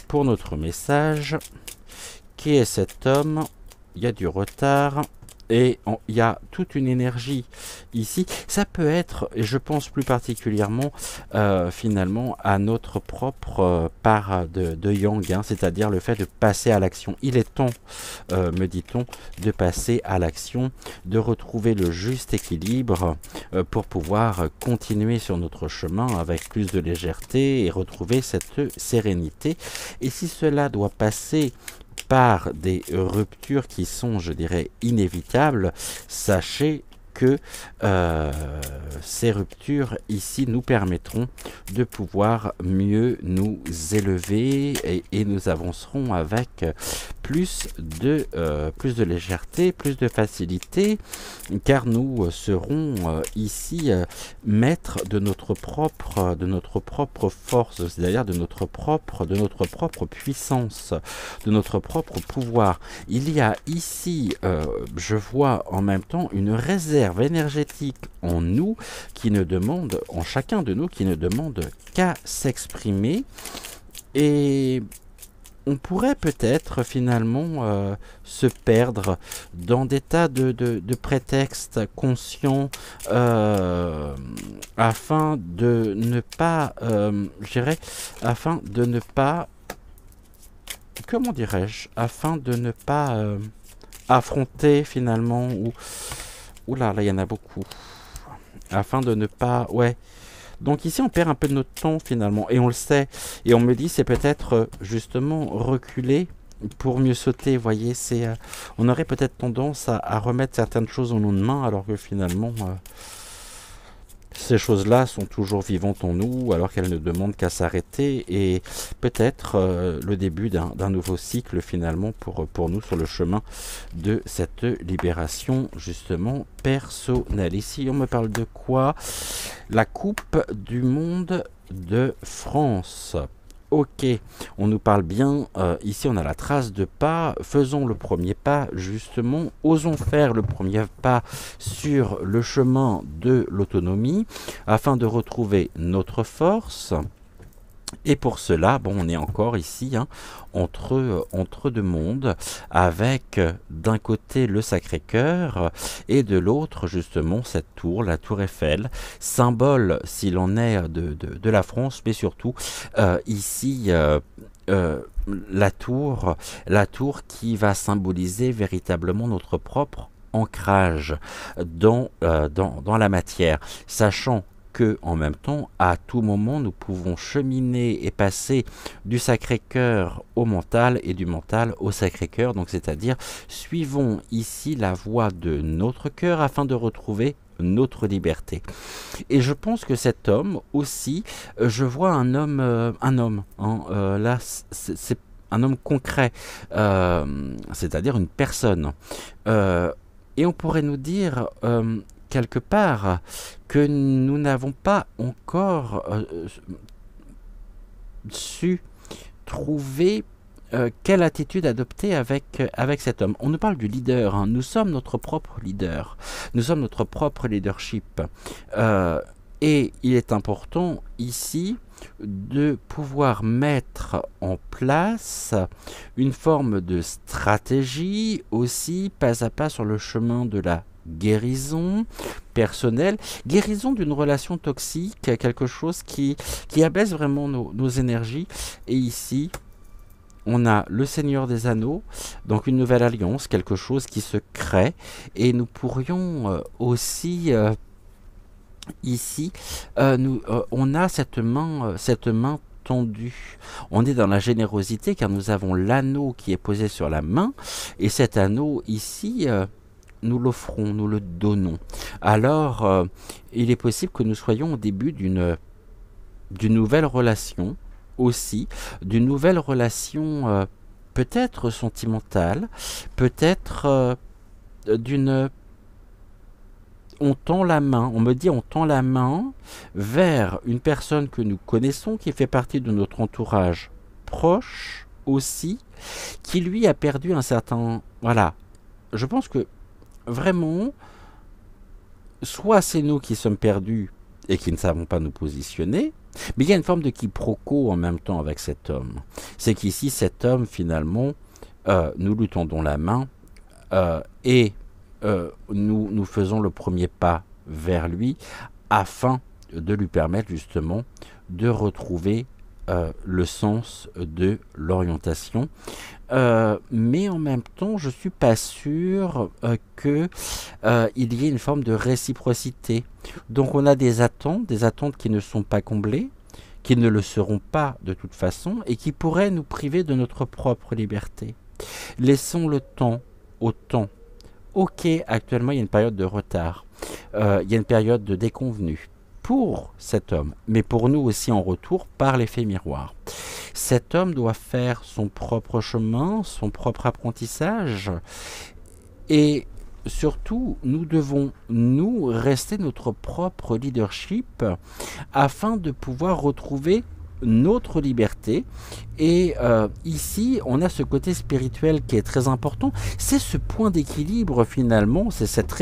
pour notre message. Qui est cet homme? Il y a du retard. Et il y a toute une énergie ici. Ça peut être, et je pense plus particulièrement finalement à notre propre part de yang, hein, c'est-à-dire le fait de passer à l'action. Il est temps, me dit-on, de passer à l'action, de retrouver le juste équilibre pour pouvoir continuer sur notre chemin avec plus de légèreté et retrouver cette sérénité. Et si cela doit passer par des ruptures qui sont, je dirais, inévitables, sachez que ces ruptures ici nous permettront de pouvoir mieux nous élever et nous avancerons avec plus de légèreté, plus de facilité, car nous serons ici maîtres de notre propre force, c'est-à-dire de notre propre puissance, de notre propre pouvoir. Il y a ici, je vois en même temps une réserve énergétique en nous qui ne demande, en chacun de nous, qui ne demande qu'à s'exprimer. Et on pourrait peut-être finalement se perdre dans des tas de prétextes conscients afin de ne pas, afin de ne pas, comment dirais-je, afin de ne pas affronter finalement, ou oula, là il y en a beaucoup, afin de ne pas, ouais. Donc ici on perd un peu de notre temps finalement, et on le sait, et on me dit c'est peut-être justement reculer pour mieux sauter, vous voyez, on aurait peut-être tendance à remettre certaines choses au lendemain, alors que finalement ces choses-là sont toujours vivantes en nous, alors qu'elles ne demandent qu'à s'arrêter, et peut-être le début d'un nouveau cycle finalement pour nous sur le chemin de cette libération justement personnelle. Ici on me parle de quoi? La Coupe du Monde de France. Ok, on nous parle bien, ici on a la trace de pas, faisons le premier pas justement, osons faire le premier pas sur le chemin de l'autonomie afin de retrouver notre force Et pour cela, bon, on est encore ici hein, entre deux mondes, avec d'un côté le Sacré-Cœur et de l'autre justement cette tour, la tour Eiffel, symbole s'il en est de la France, mais surtout ici euh, la tour qui va symboliser véritablement notre propre ancrage dans la matière, sachant que, en même temps, à tout moment, nous pouvons cheminer et passer du Sacré-Cœur au mental et du mental au Sacré-Cœur. Donc, c'est-à-dire, suivons ici la voie de notre cœur afin de retrouver notre liberté. Et je pense que cet homme aussi, je vois un homme. Hein, là, c'est un homme concret, c'est-à-dire une personne. Euh, et on pourrait nous dire quelque part que nous n'avons pas encore su trouver quelle attitude adopter avec cet homme. On nous parle du leader, hein. Nous sommes notre propre leader, nous sommes notre propre leadership. Et il est important ici de pouvoir mettre en place une forme de stratégie aussi pas à pas sur le chemin de la guérison personnelle, guérison d'une relation toxique, quelque chose qui abaisse vraiment nos énergies. Et ici, on a le Seigneur des Anneaux, donc une nouvelle alliance, quelque chose qui se crée. Et nous pourrions aussi ici, on a cette main tendue. On est dans la générosité car nous avons l'anneau qui est posé sur la main et cet anneau ici, nous l'offrons, nous le donnons. Alors, il est possible que nous soyons au début d'une nouvelle relation aussi, d'une nouvelle relation peut-être sentimentale, peut-être d'une on tend la main, on me dit on tend la main vers une personne que nous connaissons, qui fait partie de notre entourage proche aussi, qui lui a perdu un certain... Voilà, je pense que vraiment, soit c'est nous qui sommes perdus et qui ne savons pas nous positionner, mais il y a une forme de quiproquo en même temps avec cet homme. C'est qu'ici, cet homme, finalement, nous lui tendons la main et nous faisons le premier pas vers lui afin de lui permettre justement de retrouver le sens de l'orientation. Mais en même temps, je ne suis pas sûr qu'il y ait une forme de réciprocité. Donc on a des attentes qui ne sont pas comblées, qui ne le seront pas de toute façon, et qui pourraient nous priver de notre propre liberté. Laissons le temps au temps. Ok, actuellement il y a une période de retard, il y a une période de déconvenue pour cet homme, mais pour nous aussi en retour par l'effet miroir. Cet homme doit faire son propre chemin, son propre apprentissage, et surtout nous devons nous rester notre propre leadership afin de pouvoir retrouver notre liberté. Et ici, on a ce côté spirituel qui est très important. C'est ce point d'équilibre finalement, c'est cette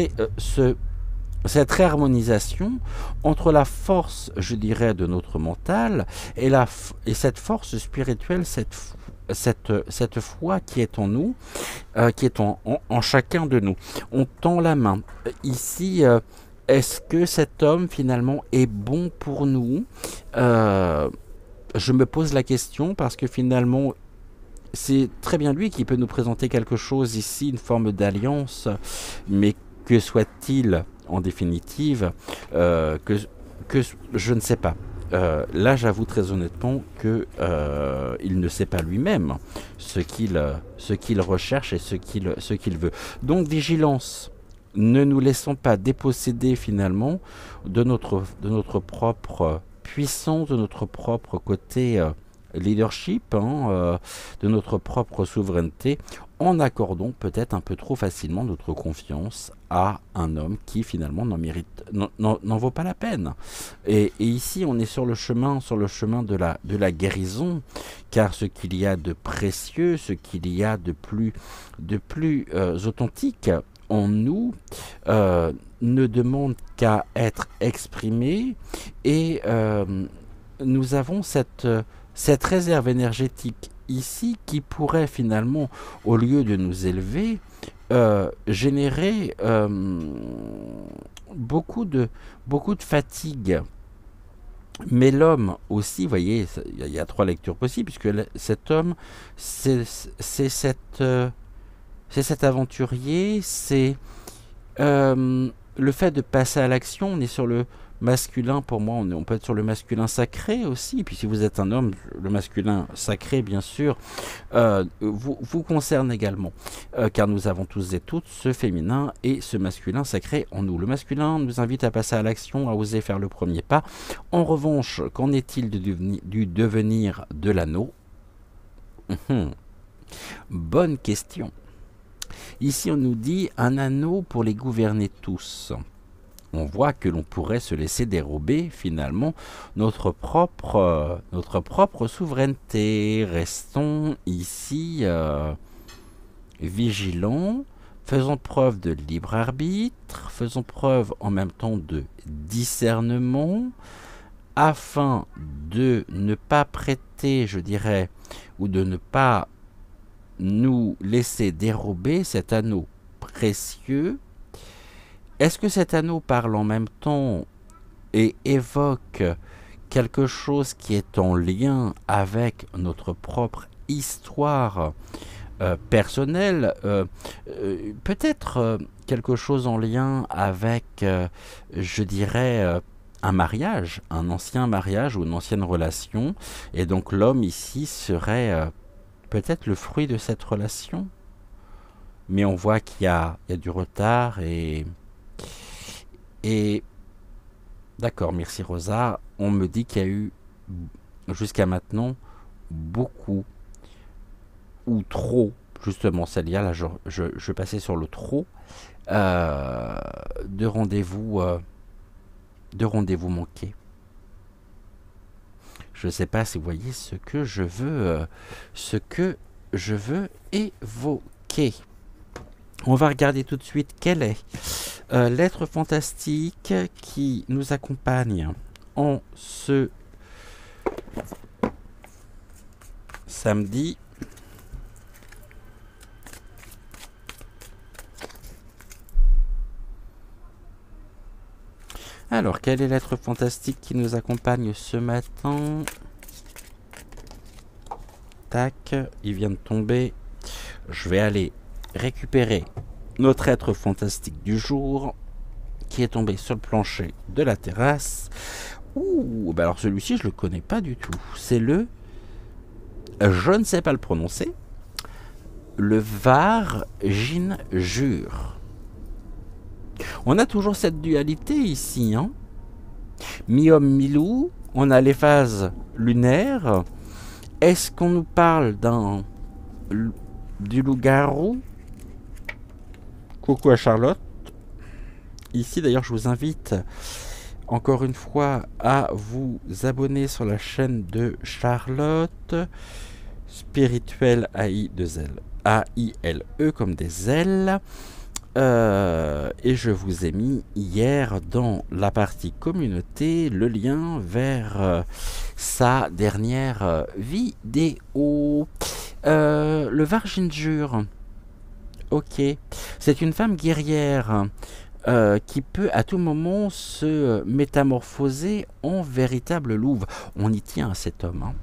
réharmonisation entre la force, je dirais, de notre mental et cette force spirituelle, cette foi qui est en nous, qui est en chacun de nous. On tend la main. Ici, est-ce que cet homme finalement est bon pour nous? Je me pose la question parce que finalement, c'est très bien lui qui peut nous présenter quelque chose ici, une forme d'alliance, mais que soit-il en définitive que je ne sais pas. Là, j'avoue très honnêtement que il ne sait pas lui-même ce qu'il recherche et ce qu'il veut. Donc vigilance. Ne nous laissons pas déposséder finalement de notre propre puissance, de notre propre côté leadership, de notre propre souveraineté, en accordant peut-être un peu trop facilement notre confiance à un homme qui finalement n'en vaut pas la peine. Et ici, on est sur le chemin de la guérison, car ce qu'il y a de précieux, ce qu'il y a de plus authentique en nous ne demande qu'à être exprimé et nous avons cette réserve énergétique ici qui pourrait finalement, au lieu de nous élever, générer beaucoup de, beaucoup de fatigue. Mais l'homme aussi, vous voyez, il y a trois lectures possibles, puisque cet homme, c'est cette, c'est cet aventurier, c'est le fait de passer à l'action. On est sur le masculin, pour moi, on peut être sur le masculin sacré aussi. Puis si vous êtes un homme, le masculin sacré, bien sûr, vous concerne également. Car nous avons tous et toutes ce féminin et ce masculin sacré en nous. Le masculin nous invite à passer à l'action, à oser faire le premier pas. En revanche, qu'en est-il du devenir de l'anneau? Bonne question. Ici, on nous dit un anneau pour les gouverner tous. On voit que l'on pourrait se laisser dérober finalement notre propre souveraineté. Restons ici vigilants, faisons preuve de libre arbitre, faisons preuve en même temps de discernement, afin de ne pas prêter, je dirais, ou de ne pas nous laisser dérober cet anneau précieux. Est-ce que cet anneau parle en même temps et évoque quelque chose qui est en lien avec notre propre histoire personnelle, peut-être quelque chose en lien avec, je dirais, un mariage, un ancien mariage ou une ancienne relation, et donc l'homme ici serait peut-être le fruit de cette relation, mais on voit qu'il y a du retard et d'accord, merci Rosa. On me dit qu'il y a eu jusqu'à maintenant beaucoup ou trop, justement, celle-là, là, je passais sur le trop de rendez-vous manqués. Je ne sais pas si vous voyez ce que je veux évoquer. On va regarder tout de suite quel est l'être fantastique qui nous accompagne en ce samedi. Alors, quel est l'être fantastique qui nous accompagne ce matin? Tac, il vient de tomber. Je vais aller récupérer notre être fantastique du jour qui est tombé sur le plancher de la terrasse. Ouh, bah alors celui-ci, je le connais pas du tout. C'est le... Je ne sais pas le prononcer. Le Varginjur. On a toujours cette dualité ici, hein. Mi-homme, mi-loup. On a les phases lunaires. Est-ce qu'on nous parle du loup-garou? Coucou à Charlotte. Ici, d'ailleurs, je vous invite encore une fois à vous abonner sur la chaîne de Charlotte. Spirituelle A-I-2-L. A-I-L-E comme des ailes. Et je vous ai mis hier dans la partie communauté le lien vers sa dernière vidéo. Le Varginjur. Ok. C'est une femme guerrière qui peut à tout moment se métamorphoser en véritable louve. On y tient à cet homme. Hein.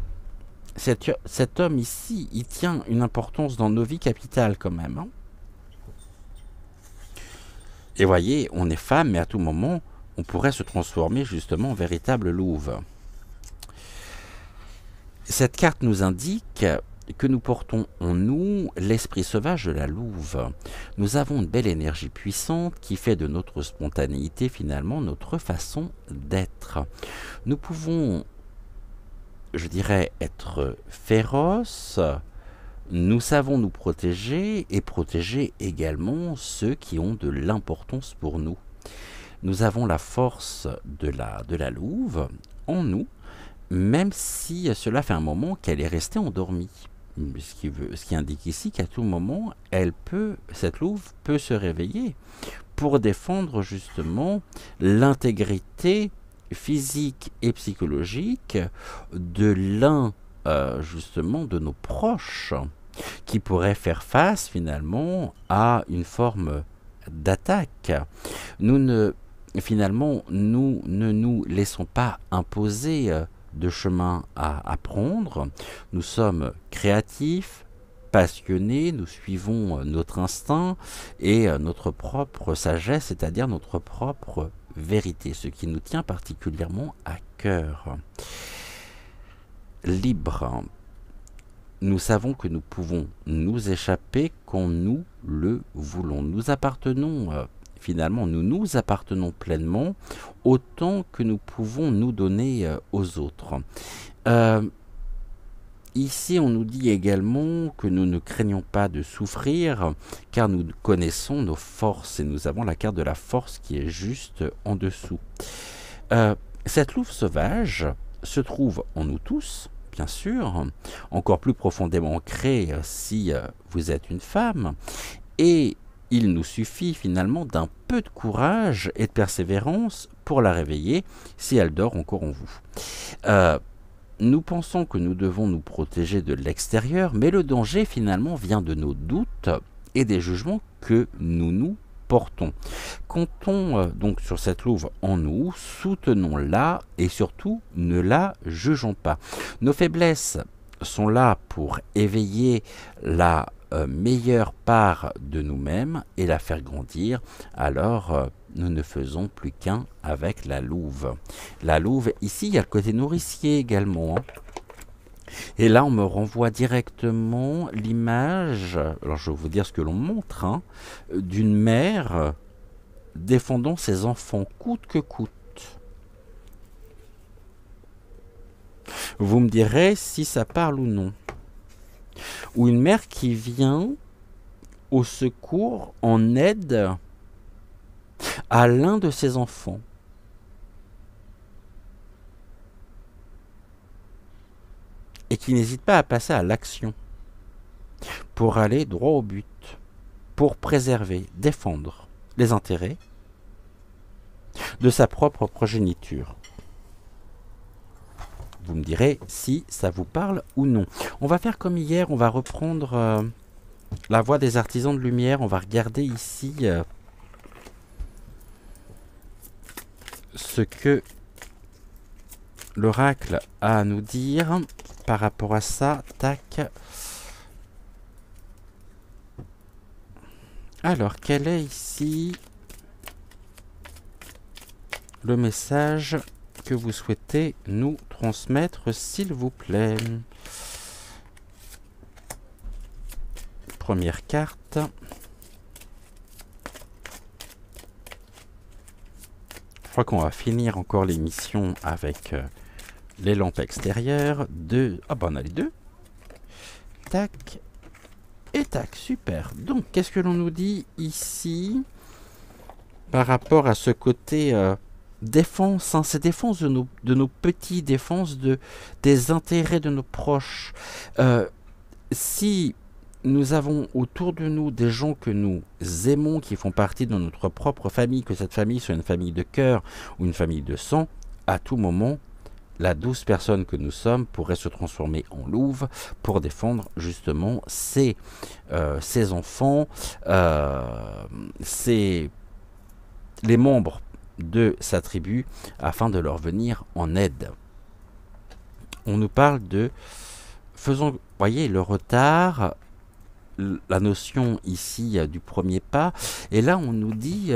Cet homme ici, il tient une importance dans nos vies capitales quand même. Hein. Et voyez, on est femme, mais à tout moment, on pourrait se transformer justement en véritable louve. Cette carte nous indique que nous portons en nous l'esprit sauvage de la louve. Nous avons une belle énergie puissante qui fait de notre spontanéité finalement notre façon d'être. Nous pouvons, je dirais, être féroces. Nous savons nous protéger et protéger également ceux qui ont de l'importance pour nous. Nous avons la force de la louve en nous, même si cela fait un moment qu'elle est restée endormie. Ce qui indique ici qu'à tout moment, cette louve peut se réveiller pour défendre justement l'intégrité physique et psychologique de l'un justement de nos proches qui pourraient faire face finalement à une forme d'attaque. Nous ne, Finalement, nous ne nous laissons pas imposer de chemin à prendre. Nous sommes créatifs, passionnés, nous suivons notre instinct et notre propre sagesse, c'est-à-dire notre propre vérité, ce qui nous tient particulièrement à cœur. Libre. Nous savons que nous pouvons nous échapper quand nous le voulons. Nous appartenons, finalement, nous nous appartenons pleinement autant que nous pouvons nous donner aux autres. Ici, on nous dit également que nous ne craignons pas de souffrir, car nous connaissons nos forces et nous avons la carte de la force qui est juste en dessous. Cette louve sauvage se trouve en nous tous, bien sûr, encore plus profondément ancrée si vous êtes une femme, et il nous suffit finalement d'un peu de courage et de persévérance pour la réveiller si elle dort encore en vous. Nous pensons que nous devons nous protéger de l'extérieur, mais le danger finalement vient de nos doutes et des jugements que nous nous portons. Comptons donc sur cette louve en nous, soutenons-la et surtout ne la jugeons pas. Nos faiblesses sont là pour éveiller la meilleure part de nous-mêmes et la faire grandir. Alors nous ne faisons plus qu'un avec la louve. La louve, ici, il y a le côté nourricier également. Et là, on me renvoie directement l'image, alors je vais vous dire ce que l'on montre, d'une mère défendant ses enfants coûte que coûte. Vous me direz si ça parle ou non. Ou une mère qui vient au secours, en aide à l'un de ses enfants. Et qui n'hésite pas à passer à l'action pour aller droit au but, pour préserver, défendre les intérêts de sa propre progéniture. Vous me direz si ça vous parle ou non. On va faire comme hier, on va reprendre la voix des artisans de lumière. On va regarder ici ce que l'oracle a à nous dire par rapport à ça. Tac. Alors, quel est ici le message que vous souhaitez nous transmettre, s'il vous plaît? Première carte. Je crois qu'on va finir encore l'émission avec les lampes extérieures. Ah ben on a les deux. Tac. Et tac, super. Donc, qu'est-ce que l'on nous dit ici par rapport à ce côté défense, c'est défense de nos petits, défense des intérêts de nos proches. Si nous avons autour de nous des gens que nous aimons, qui font partie de notre propre famille, que cette famille soit une famille de cœur ou une famille de sang, à tout moment, la douce personne que nous sommes pourrait se transformer en louve pour défendre justement ses enfants, les membres de sa tribu, afin de leur venir en aide. On nous parle de voyez, le retard, la notion ici du premier pas, et là on nous dit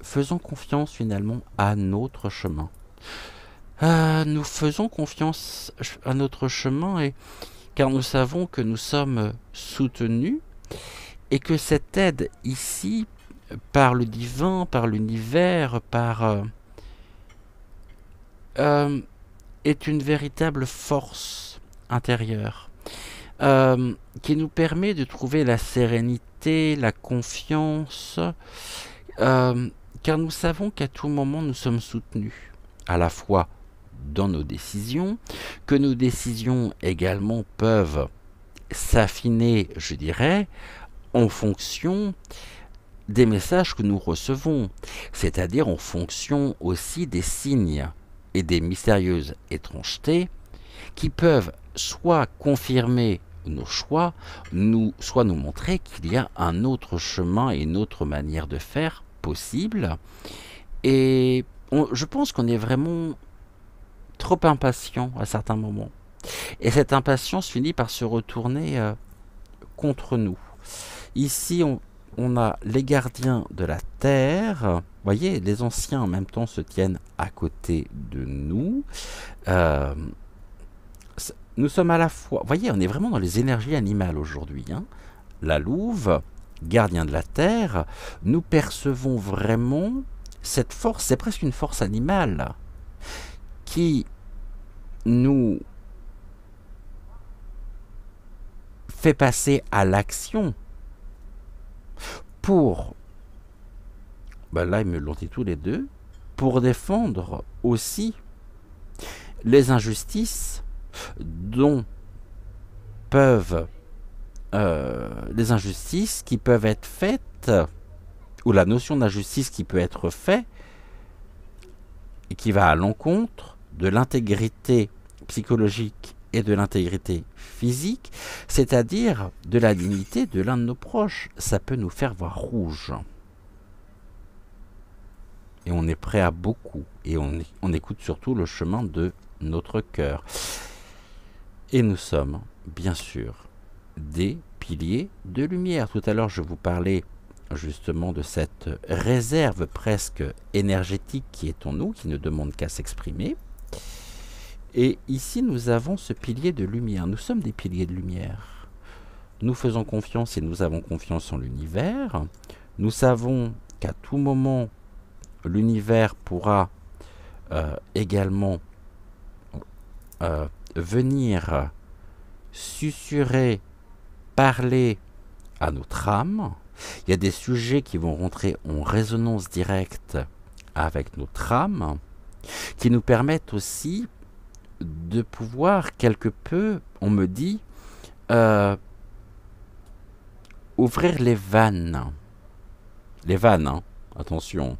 faisons confiance finalement à notre chemin. Nous faisons confiance à notre chemin car nous savons que nous sommes soutenus et que cette aide ici, par le divin, par l'univers, est une véritable force intérieure qui nous permet de trouver la sérénité, la confiance, car nous savons qu'à tout moment nous sommes soutenus, à la fois dans nos décisions, que nos décisions également peuvent s'affiner, je dirais, en fonction des messages que nous recevons, c'est-à-dire en fonction aussi des signes et des mystérieuses étrangetés qui peuvent soit confirmer nos choix, soit nous montrer qu'il y a un autre chemin et une autre manière de faire possible. Et je pense qu'on est vraiment trop impatient à certains moments. Et cette impatience finit par se retourner contre nous. Ici, on a les gardiens de la terre. Vous voyez, les anciens en même temps se tiennent à côté de nous. Euh, nous sommes à la fois... Vous voyez, on est vraiment dans les énergies animales aujourd'hui. Hein. La louve, gardien de la terre, nous percevons vraiment cette force, c'est presque une force animale, qui nous fait passer à l'action pour, là ils me l'ont dit tous les deux, pour défendre aussi les injustices dont peuvent, les injustices qui peuvent être faites, ou la notion d'injustice qui peut être faite, et qui va à l'encontre de l'intégrité psychologique et de l'intégrité physique, c'est-à-dire de la dignité de l'un de nos proches. Ça peut nous faire voir rouge. Et on est prêt à beaucoup. Et on écoute surtout le chemin de notre cœur. Et nous sommes, bien sûr, des piliers de lumière. Tout à l'heure, je vous parlais justement de cette réserve presque énergétique qui est en nous, qui ne demande qu'à s'exprimer. Et ici, nous avons ce pilier de lumière. Nous sommes des piliers de lumière. Nous faisons confiance et nous avons confiance en l'univers. Nous savons qu'à tout moment, l'univers pourra également venir susurrer, parler à notre âme. Il y a des sujets qui vont rentrer en résonance directe avec notre âme, qui nous permettent aussi de pouvoir quelque peu, on me dit, ouvrir les vannes. Les vannes, hein, attention,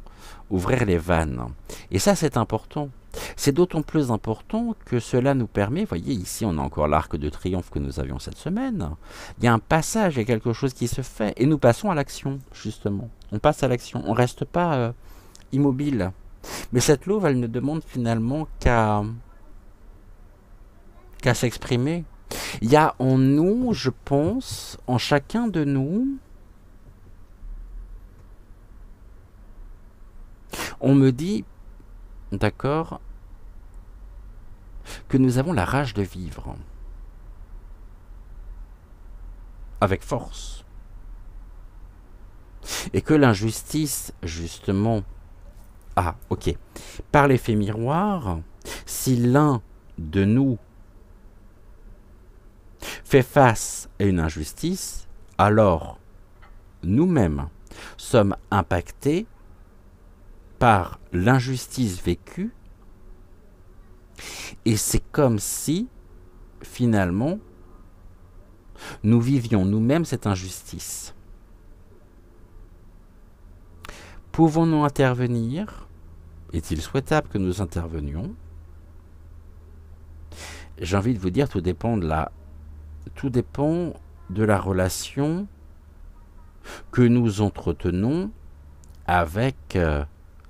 ouvrir les vannes. Et ça, c'est important. C'est d'autant plus important que cela nous permet, voyez, ici, on a encore l'arc de triomphe que nous avions cette semaine. Il y a un passage, il y a quelque chose qui se fait. Et nous passons à l'action, justement. On passe à l'action. On ne reste pas immobile. Mais cette louve, elle ne demande finalement qu'à s'exprimer. Il y a en nous, je pense, en chacun de nous, on me dit, d'accord, que nous avons la rage de vivre. Avec force. Et que l'injustice, justement, ok, par l'effet miroir, si l'un de nous fait face à une injustice, alors nous-mêmes sommes impactés par l'injustice vécue, et c'est comme si, finalement, nous vivions nous-mêmes cette injustice. Pouvons-nous intervenir? Est-il souhaitable que nous intervenions? J'ai envie de vous dire, tout dépend de la relation que nous entretenons avec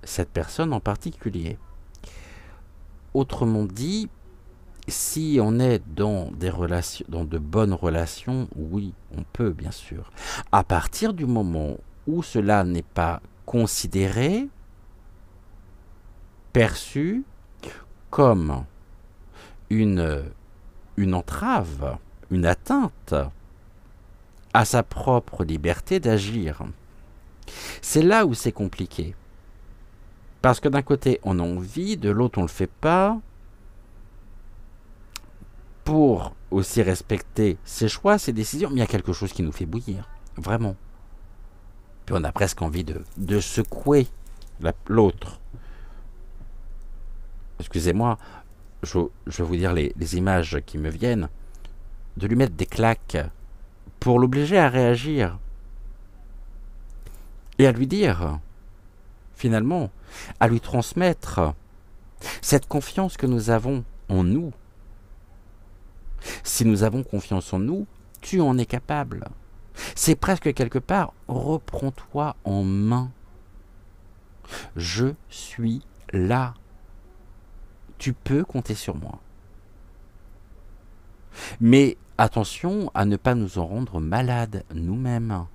cette personne en particulier. Autrement dit, si on est dans des relations, dans de bonnes relations, oui, on peut bien sûr. À partir du moment où cela n'est pas considéré, perçu comme une entrave, une atteinte à sa propre liberté d'agir. C'est là où c'est compliqué. Parce que d'un côté, on a envie, de l'autre, on ne le fait pas. Pour aussi respecter ses choix, ses décisions, mais il y a quelque chose qui nous fait bouillir. Vraiment. Puis on a presque envie de secouer l'autre. Excusez-moi, je vais vous dire les images qui me viennent. De lui mettre des claques pour l'obliger à réagir. Et à lui dire, finalement, à lui transmettre cette confiance que nous avons en nous. Si nous avons confiance en nous, tu en es capable. C'est presque quelque part, reprends-toi en main. Je suis là. Tu peux compter sur moi. Mais attention à ne pas nous en rendre malades nous-mêmes.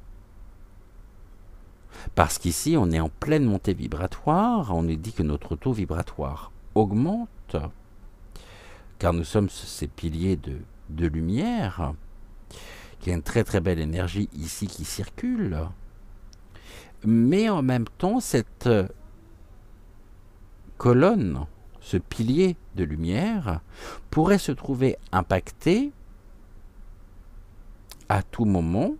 Parce qu'ici, on est en pleine montée vibratoire, on nous dit que notre taux vibratoire augmente, car nous sommes ces piliers de lumière, qui a une très très belle énergie ici qui circule. Mais en même temps, cette colonne, ce pilier de lumière, pourrait se trouver impacté à tout moment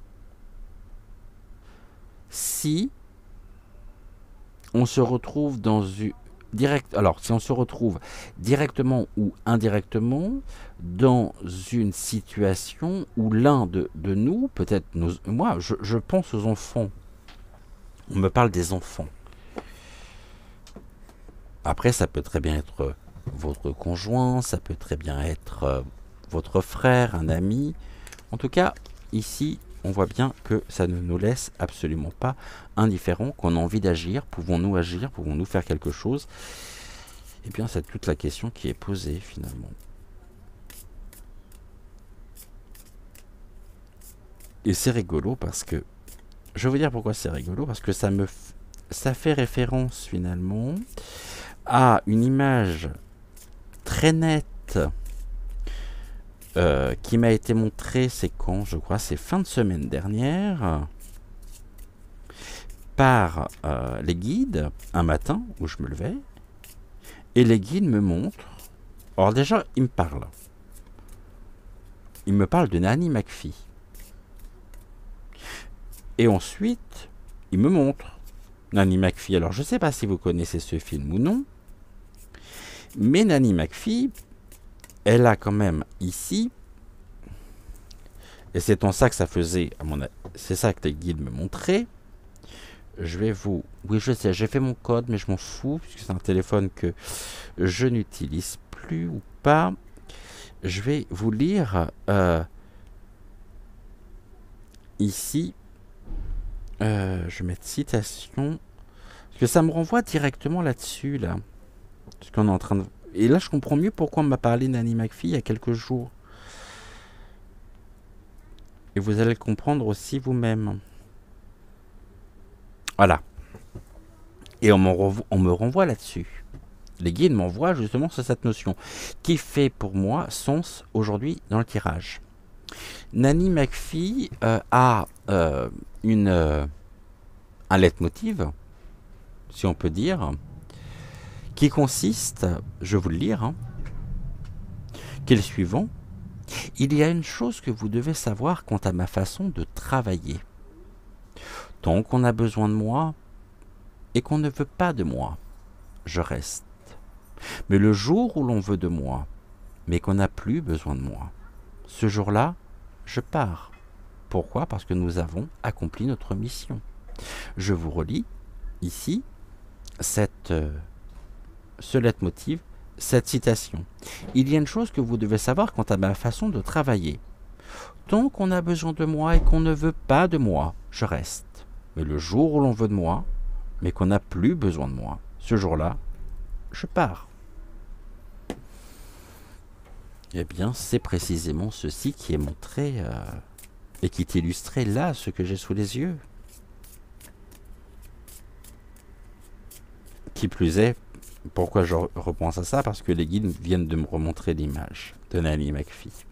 si on se retrouve dans une si on se retrouve directement ou indirectement dans une situation où l'un de nous, peut-être moi, je pense aux enfants. On me parle des enfants. Après, ça peut très bien être votre conjoint, ça peut très bien être votre frère, un ami. En tout cas, ici, on voit bien que ça ne nous laisse absolument pas indifférents, qu'on a envie d'agir. Pouvons-nous agir? Pouvons-nous faire quelque chose? Eh bien, c'est toute la question qui est posée, finalement. Et c'est rigolo parce que... Je vais vous dire pourquoi c'est rigolo. Parce que ça fait référence, finalement, à une image très nette qui m'a été montrée, c'est quand, je crois, c'est fin de semaine dernière, par les guides, un matin où je me levais, et les guides me montrent, alors déjà, ils me parlent. Ils me parlent de Nanny McPhee. Et ensuite, ils me montrent Nanny McPhee. Alors, je ne sais pas si vous connaissez ce film ou non, mais Nanny McPhee, elle a quand même ici, et c'est en ça que ça faisait, c'est ça que les guides me montraient. Je vais vous... Oui, je sais, j'ai fait mon code, mais je m'en fous, puisque c'est un téléphone que je n'utilise plus ou pas. Je vais vous lire ici, je vais mettre citation, parce que ça me renvoie directement là-dessus, là. Ce qu'on est en train de... Et là, je comprends mieux pourquoi on m'a parlé d'Annie McPhee il y a quelques jours. Et vous allez le comprendre aussi vous-même. Voilà. Et on me renvoie là-dessus. Les guides m'envoient justement sur cette notion, qui fait pour moi sens aujourd'hui dans le tirage. Nanny McPhee a un leitmotiv, si on peut dire, qui consiste, je vais vous le lire, qui est le suivant. Il y a une chose que vous devez savoir quant à ma façon de travailler. Tant qu'on a besoin de moi et qu'on ne veut pas de moi, je reste. Mais le jour où l'on veut de moi, mais qu'on n'a plus besoin de moi, ce jour-là, je pars. Pourquoi? Parce que nous avons accompli notre mission. Je vous relis ici ce leitmotiv, cette citation. Il y a une chose que vous devez savoir quant à ma façon de travailler. Tant qu'on a besoin de moi et qu'on ne veut pas de moi, je reste. Mais le jour où l'on veut de moi, mais qu'on n'a plus besoin de moi, ce jour-là, je pars. Eh bien, c'est précisément ceci qui est montré et qui est illustré là, ce que j'ai sous les yeux. Qui plus est, pourquoi je repense à ça? Parce que les guides viennent de me remontrer l'image de Nanny McPhee.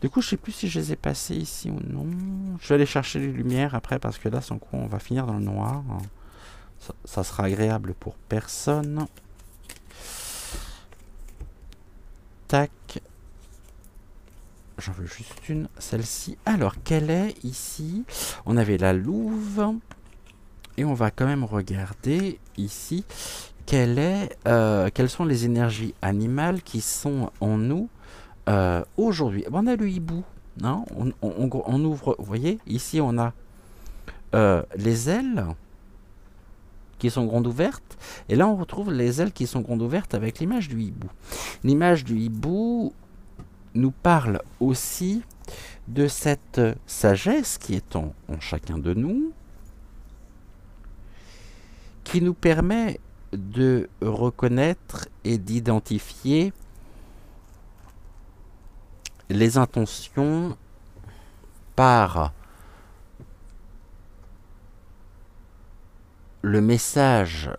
Du coup, je ne sais plus si je les ai passés ici ou non. Je vais aller chercher les lumières après, parce que là, sans quoi, on va finir dans le noir. Ça sera agréable pour personne. Tac. J'en veux juste une, celle-ci. Alors, quelle est ici? On avait la louve. Et on va quand même regarder ici quelles sont les énergies animales qui sont en nous aujourd'hui. On a le hibou. Non, on ouvre, vous voyez, ici on a les ailes qui sont grandes ouvertes. Et là on retrouve les ailes qui sont grandes ouvertes avec l'image du hibou. L'image du hibou, nous parle aussi de cette sagesse qui est en chacun de nous, qui nous permet de reconnaître et d'identifier les intentions par le message,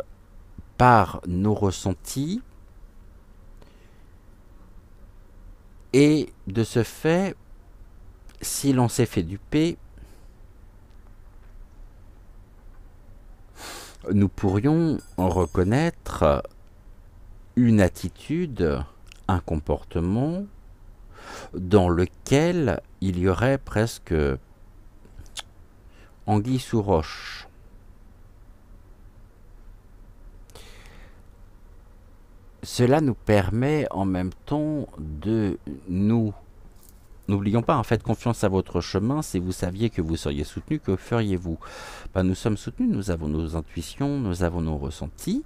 par nos ressentis, et de ce fait, si l'on s'est fait duper, nous pourrions en reconnaître une attitude, un comportement dans lequel il y aurait presque anguille sous roche. Cela nous permet en même temps de nous... N'oublions pas, en fait, confiance à votre chemin. Si vous saviez que vous seriez soutenu, que feriez-vous? Nous sommes soutenus, nous avons nos intuitions, nous avons nos ressentis.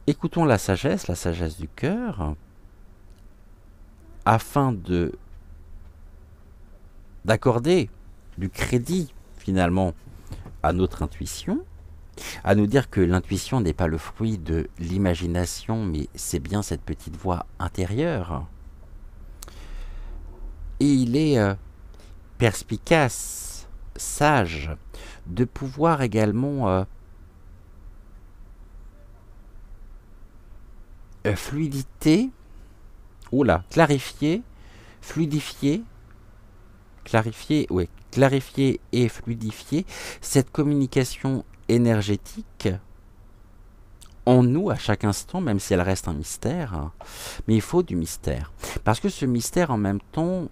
Écoutons la sagesse du cœur, afin d'accorder du crédit, finalement, à notre intuition, à nous dire que l'intuition n'est pas le fruit de l'imagination, mais c'est bien cette petite voix intérieure. Et il est perspicace, sage, de pouvoir également clarifier, fluidifier, clarifier et fluidifier cette communication énergétique en nous à chaque instant, même si elle reste un mystère. Mais il faut du mystère. Parce que ce mystère, en même temps,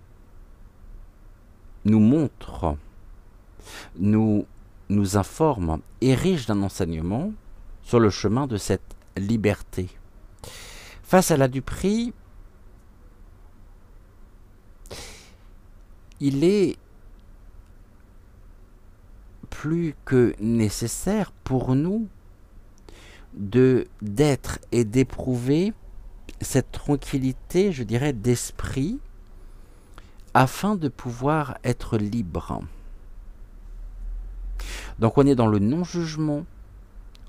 nous montre, nous informe, est riche d'un enseignement sur le chemin de cette liberté. Face à la duperie, il est plus que nécessaire pour nous d'être et d'éprouver cette tranquillité, je dirais, d'esprit, afin de pouvoir être libre. Donc on est dans le non-jugement.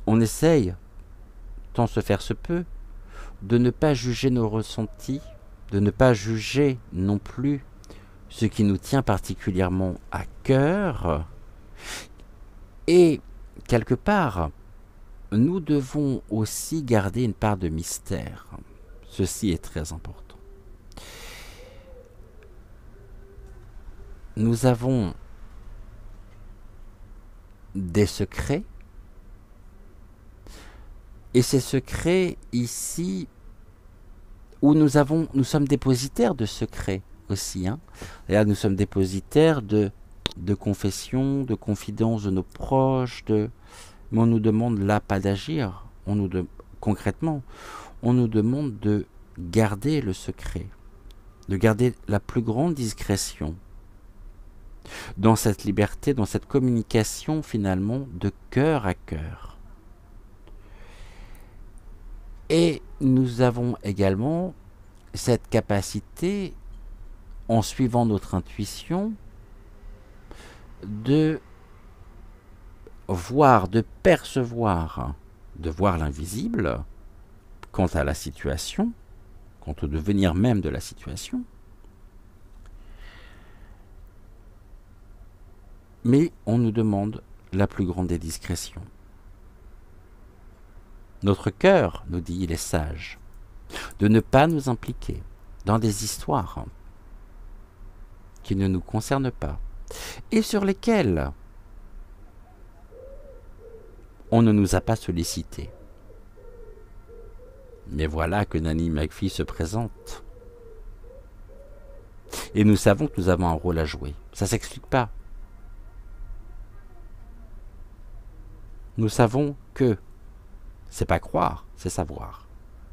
On essaye, tant se faire se peut, de ne pas juger nos ressentis, de ne pas juger non plus ce qui nous tient particulièrement à cœur. Et quelque part, nous devons aussi garder une part de mystère. Ceci est très important. Nous avons des secrets, et ces secrets ici, où nous sommes dépositaires de secrets aussi. Et là, nous sommes dépositaires de confessions, de confidences de nos proches, mais on nous demande là pas d'agir. Concrètement, on nous demande de garder le secret, de garder la plus grande discrétion dans cette liberté, dans cette communication finalement de cœur à cœur. Et nous avons également cette capacité, en suivant notre intuition, de voir, de percevoir, de voir l'invisible quant à la situation, quant au devenir même de la situation. Mais on nous demande la plus grande des discrétions. Notre cœur, nous dit, il est sage, de ne pas nous impliquer dans des histoires qui ne nous concernent pas et sur lesquelles on ne nous a pas sollicité. Mais voilà que Nanny McPhee se présente. Et nous savons que nous avons un rôle à jouer. Ça ne s'explique pas. Nous savons que c'est pas croire, c'est savoir.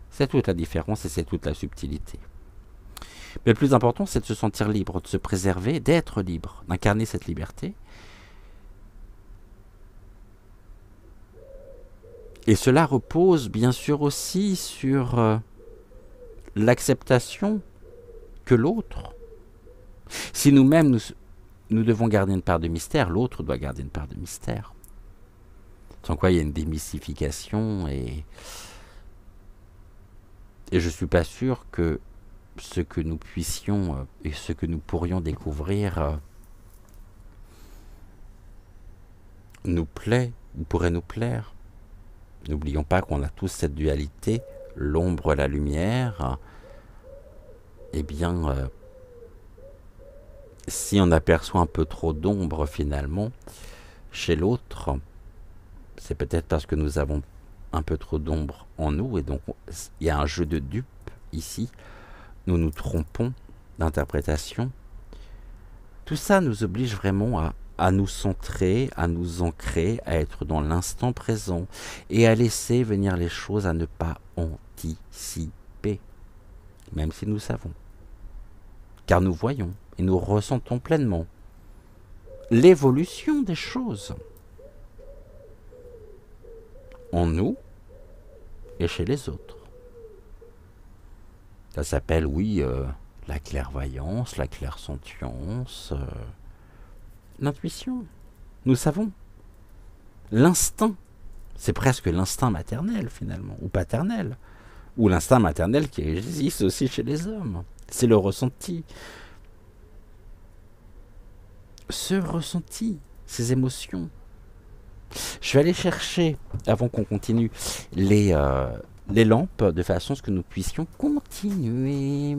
C'est toute la différence et c'est toute la subtilité. Mais le plus important, c'est de se sentir libre, de se préserver, d'être libre, d'incarner cette liberté. Et cela repose bien sûr aussi sur l'acceptation que l'autre. Si nous-mêmes, nous devons garder une part de mystère, l'autre doit garder une part de mystère. Sans quoi il y a une démystification et je ne suis pas sûr que ce que nous puissions et ce que nous pourrions découvrir nous plaît ou pourrait nous plaire. N'oublions pas qu'on a tous cette dualité, l'ombre, la lumière. Eh bien, si on aperçoit un peu trop d'ombre finalement chez l'autre, c'est peut-être parce que nous avons un peu trop d'ombre en nous et donc il y a un jeu de dupes ici. Nous nous trompons d'interprétation. Tout ça nous oblige vraiment à nous centrer, à nous ancrer, à être dans l'instant présent et à laisser venir les choses, à ne pas anticiper, même si nous savons. Car nous voyons et nous ressentons pleinement l'évolution des choses en nous et chez les autres. Ça s'appelle, oui, la clairvoyance, la clairsentience, l'intuition. Nous savons. L'instinct, c'est presque l'instinct maternel finalement, ou paternel, ou l'instinct maternel qui existe aussi chez les hommes. C'est le ressenti. Ce ressenti, ces émotions. Je vais aller chercher, avant qu'on continue, les lampes, de façon à ce que nous puissions continuer.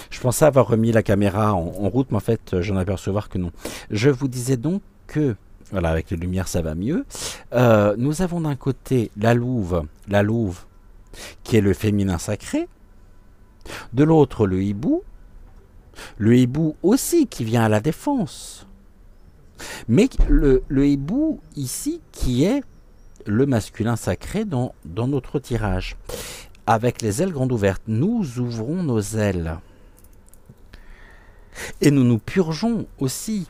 Je pensais avoir remis la caméra en route, mais en fait, j'en apercevoir que non. Je vous disais donc que, voilà, avec les lumières, ça va mieux. Nous avons d'un côté la louve, qui est le féminin sacré. De l'autre, le hibou aussi qui vient à la défense. Mais le hibou ici qui est le masculin sacré dans notre tirage. Avec les ailes grandes ouvertes, nous ouvrons nos ailes. Et nous nous purgeons aussi.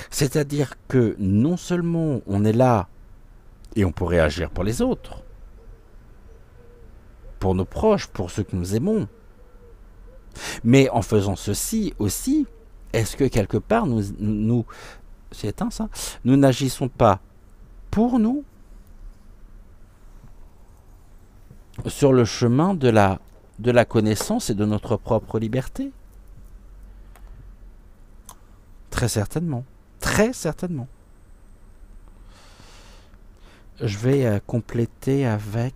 C'est-à-dire que non seulement on est là et on pourrait agir pour les autres, pour nos proches, pour ceux que nous aimons, mais en faisant ceci aussi, est-ce que quelque part nous c'est éteint ça, nous n'agissons pas pour nous sur le chemin de la connaissance et de notre propre liberté? Très certainement. Très certainement. Je vais compléter avec...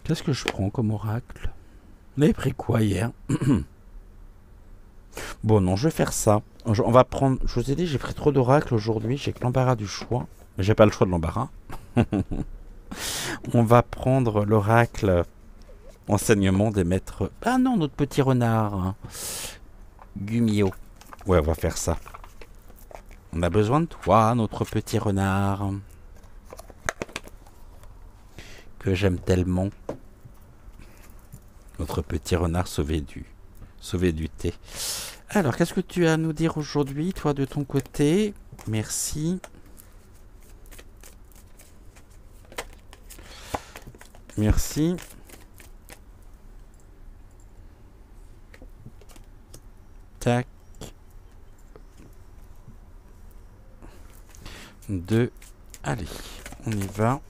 Qu'est-ce que je prends comme oracle? On avait pris quoi hier? Bon, non, je vais faire ça. On va prendre... Je vous ai dit, j'ai pris trop d'oracles aujourd'hui. J'ai que l'embarras du choix. Mais j'ai pas le choix de l'embarras. On va prendre l'oracle enseignement des maîtres... Ah non, notre petit renard. Hein. Gumio. Ouais, on va faire ça. On a besoin de toi, notre petit renard. Que j'aime tellement. Notre petit renard sauvé du thé. Alors, qu'est-ce que tu as à nous dire aujourd'hui, toi, de ton côté? Merci. Merci. Tac. 2. Allez, on y va.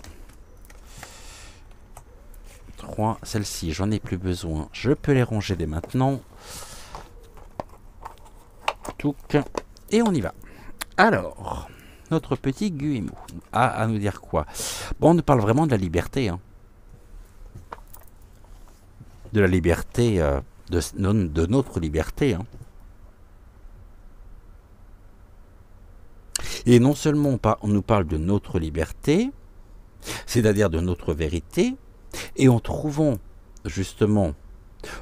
3. Celle-ci, j'en ai plus besoin. Je peux les ranger dès maintenant. Touc. Et on y va. Alors, notre petit Guillemot a à nous dire quoi? Bon, on nous parle vraiment de la liberté. Hein. De la liberté, de notre liberté. Hein. Et non seulement on nous parle de notre liberté, c'est-à-dire de notre vérité, et en trouvant justement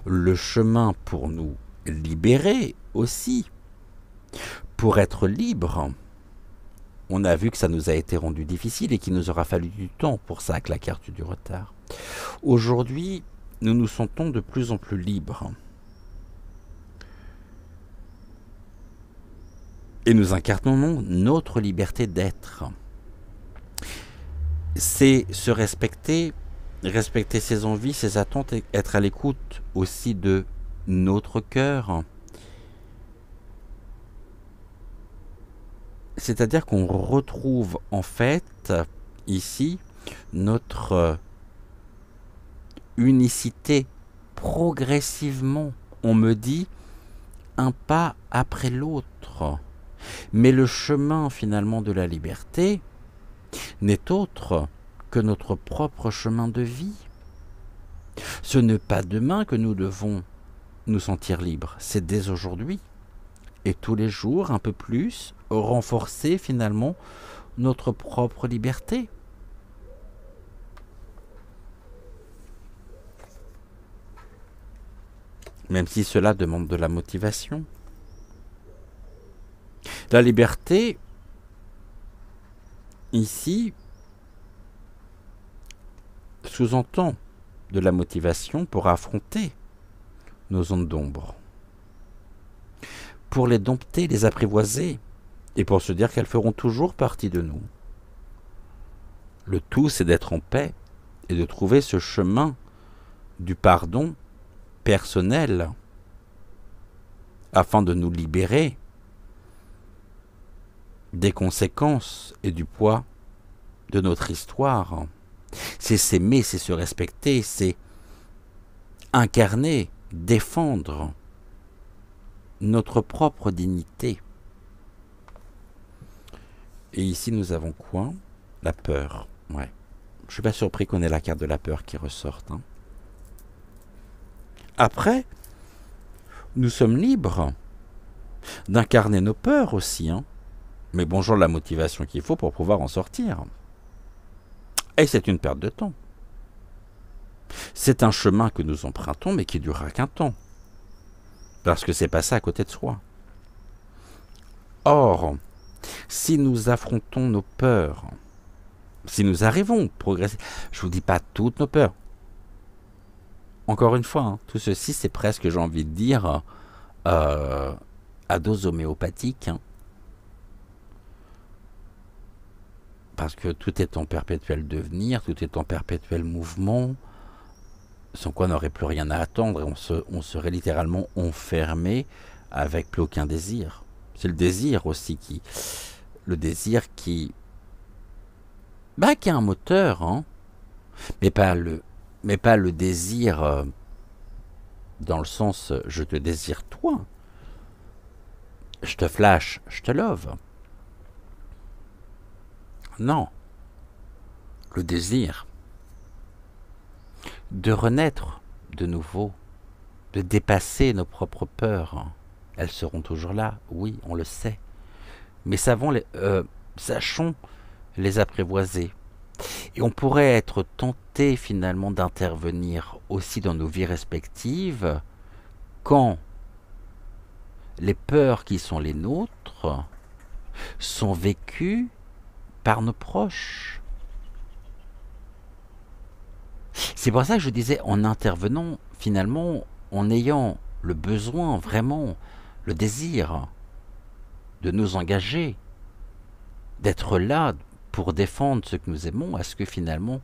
le chemin pour nous libérer aussi, pour être libre, on a vu que ça nous a été rendu difficile et qu'il nous aura fallu du temps pour ça, avec la carte du retard. Aujourd'hui, nous nous sentons de plus en plus libres. Et nous incarnons notre liberté d'être. c'est se respecter, respecter ses envies, ses attentes, et être à l'écoute aussi de notre cœur. C'est-à-dire qu'on retrouve en fait ici notre unicité progressivement. On me dit un pas après l'autre. Mais le chemin finalement de la liberté n'est autre que notre propre chemin de vie. Ce n'est pas demain que nous devons nous sentir libres, c'est dès aujourd'hui. Et tous les jours, un peu plus, renforcer finalement notre propre liberté. Même si cela demande de la motivation. La liberté, ici, sous-entend de la motivation pour affronter nos zones d'ombre, pour les dompter, les apprivoiser, et pour se dire qu'elles feront toujours partie de nous. Le tout, c'est d'être en paix et de trouver ce chemin du pardon personnel afin de nous libérer des conséquences et du poids de notre histoire. C'est s'aimer, c'est se respecter, c'est incarner, défendre notre propre dignité. Et ici, nous avons quoi? La peur. Ouais. Je suis pas surpris qu'on ait la carte de la peur qui ressorte. Hein. Après, nous sommes libres d'incarner nos peurs aussi. Hein. Mais bonjour la motivation qu'il faut pour pouvoir en sortir. Et c'est une perte de temps. C'est un chemin que nous empruntons, mais qui durera qu'un temps. Parce que c'est passé à côté de soi. Or, si nous affrontons nos peurs, si nous arrivons à progresser, je ne vous dis pas toutes nos peurs. Encore une fois, hein, tout ceci, c'est presque, j'ai envie de dire, à dose homéopathique. Hein. Parce que tout est en perpétuel devenir, tout est en perpétuel mouvement, sans quoi on n'aurait plus rien à attendre et on serait littéralement enfermé avec plus aucun désir. C'est le désir aussi qui qui a un moteur, hein, mais pas le désir dans le sens je te désire toi, je te flash, je te love. Non, le désir de renaître de nouveau, de dépasser nos propres peurs. Elles seront toujours là, oui, on le sait. Mais sachons les apprivoiser. Et on pourrait être tenté finalement d'intervenir aussi dans nos vies respectives quand les peurs qui sont les nôtres sont vécues par nos proches. C'est pour ça que je disais, en intervenant, finalement, en ayant le besoin, vraiment, le désir de nous engager, d'être là pour défendre ce que nous aimons, est-ce que finalement,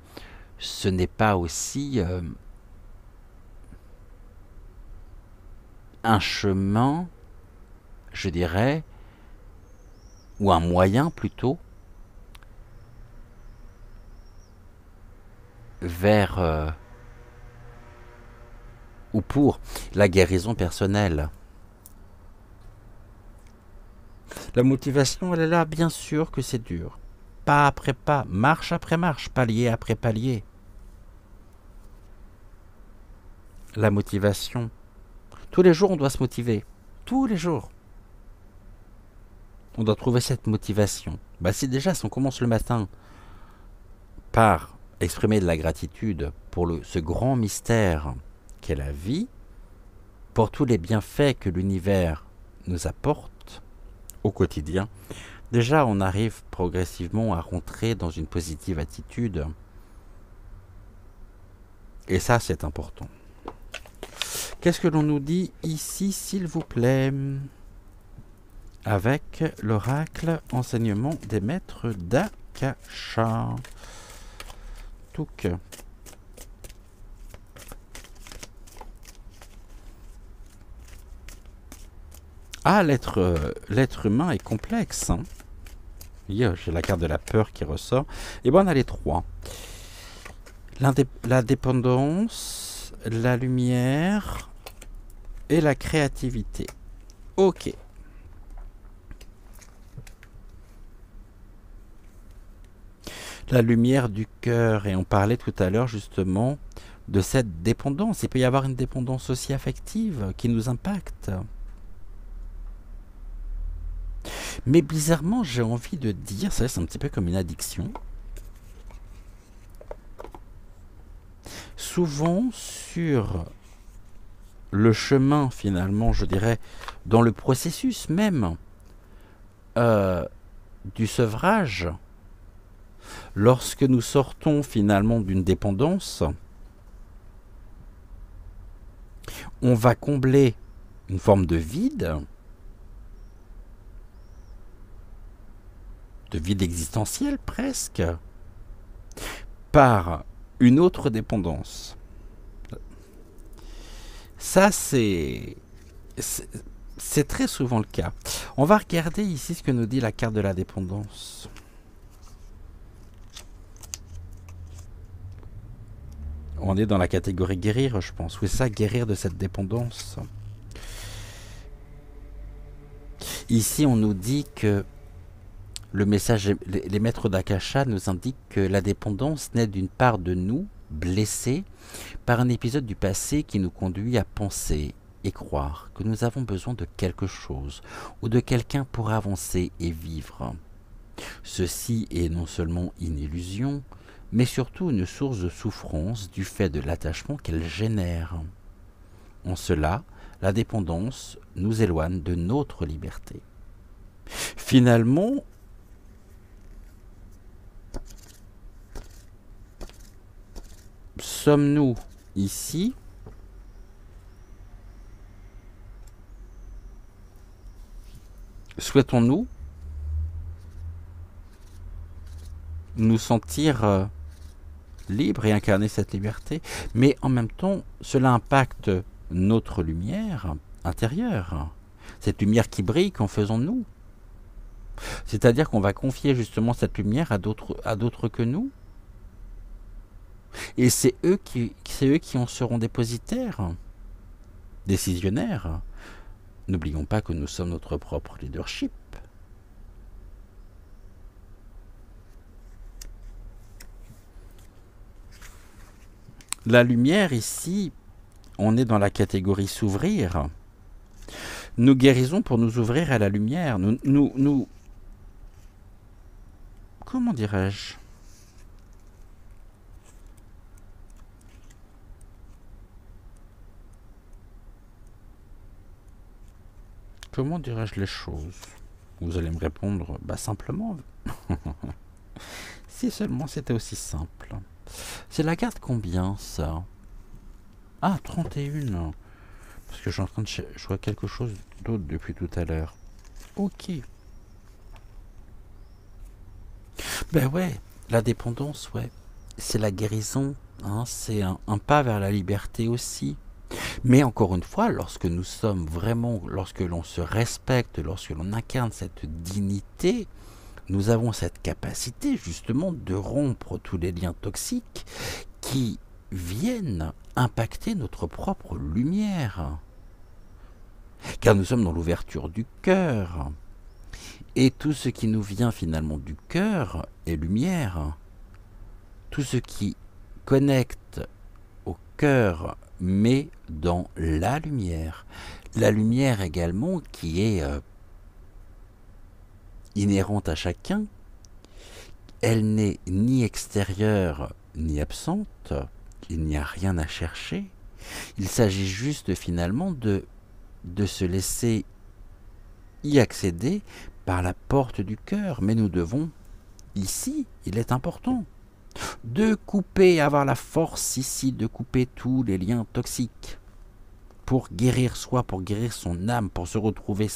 ce n'est pas aussi un chemin, je dirais, ou un moyen plutôt, vers ou pour la guérison personnelle. La motivation, elle est là, bien sûr que c'est dur. Pas après pas, marche après marche, palier après palier. La motivation. Tous les jours, on doit se motiver. Tous les jours. On doit trouver cette motivation. C'est déjà, si on commence le matin par exprimer de la gratitude pour ce grand mystère qu'est la vie, pour tous les bienfaits que l'univers nous apporte au quotidien, déjà on arrive progressivement à rentrer dans une positive attitude. Et ça, c'est important. Qu'est-ce que l'on nous dit ici, s'il vous plaît, avec l'oracle enseignement des maîtres d'Akasha? Touc. Ah, l'être humain est complexe. Hein. J'ai la carte de la peur qui ressort. Et bon, on a les trois. La dépendance, la lumière et la créativité. Ok. La lumière du cœur. Et on parlait tout à l'heure justement de cette dépendance. Il peut y avoir une dépendance aussi affective qui nous impacte. Mais bizarrement, j'ai envie de dire, ça c'est un petit peu comme une addiction. Souvent sur le chemin finalement, je dirais, dans le processus même du sevrage, lorsque nous sortons finalement d'une dépendance, on va combler une forme de vide existentiel presque, par une autre dépendance. Ça, c'est très souvent le cas. On va regarder ici ce que nous dit la carte de la dépendance. On est dans la catégorie guérir, je pense. Oui, ça, guérir de cette dépendance. Ici, on nous dit que le message, les maîtres d'Akasha nous indiquent que la dépendance naît d'une part de nous, blessés, par un épisode du passé qui nous conduit à penser et croire que nous avons besoin de quelque chose ou de quelqu'un pour avancer et vivre. Ceci est non seulement une illusion, mais surtout une source de souffrance du fait de l'attachement qu'elle génère. En cela, la dépendance nous éloigne de notre liberté. Finalement, sommes-nous ici souhaitons-nous nous sentir libres et incarner cette liberté, mais en même temps, cela impacte notre lumière intérieure, cette lumière qui brille qu'en faisons-nous. C'est-à-dire qu'on va confier justement cette lumière à d'autres que nous. Et c'est eux qui en seront dépositaires, décisionnaires. N'oublions pas que nous sommes notre propre leadership. La lumière ici, on est dans la catégorie s'ouvrir. Nous guérisons pour nous ouvrir à la lumière. Nous comment dirais-je ? Comment dirais-je les choses? Vous allez me répondre, bah simplement. Si seulement c'était aussi simple. C'est la carte combien, ça? Ah, 31. Parce que je suis en train de... Je vois quelque chose d'autre depuis tout à l'heure. Ok. Ben ouais, la dépendance, ouais. C'est la guérison. Hein, c'est un pas vers la liberté aussi. Mais encore une fois, lorsque nous sommes vraiment, lorsque l'on se respecte, lorsque l'on incarne cette dignité, nous avons cette capacité justement de rompre tous les liens toxiques qui viennent impacter notre propre lumière. Car nous sommes dans l'ouverture du cœur. Et tout ce qui nous vient finalement du cœur est lumière. Tout ce qui connecte au cœur mais dans la lumière. La lumière également qui est inhérente à chacun. Elle n'est ni extérieure ni absente. Il n'y a rien à chercher. Il s'agit juste finalement de se laisser y accéder par la porte du cœur. Mais nous devons, ici, il est important, de couper, avoir la force ici de couper tous les liens toxiques pour guérir soi, pour guérir son âme, pour se retrouver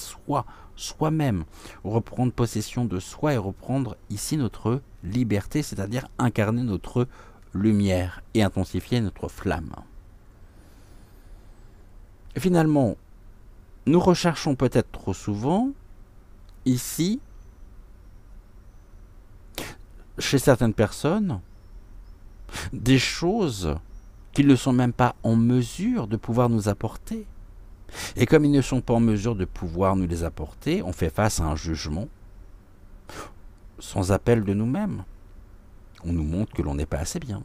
soi-même, reprendre possession de soi et reprendre ici notre liberté, c'est-à-dire incarner notre lumière et intensifier notre flamme. Et finalement, nous recherchons peut-être trop souvent, ici, chez certaines personnes, des choses qu'ils ne sont même pas en mesure de pouvoir nous apporter. Et comme ils ne sont pas en mesure de pouvoir nous les apporter, on fait face à un jugement sans appel de nous-mêmes. On nous montre que l'on n'est pas assez bien,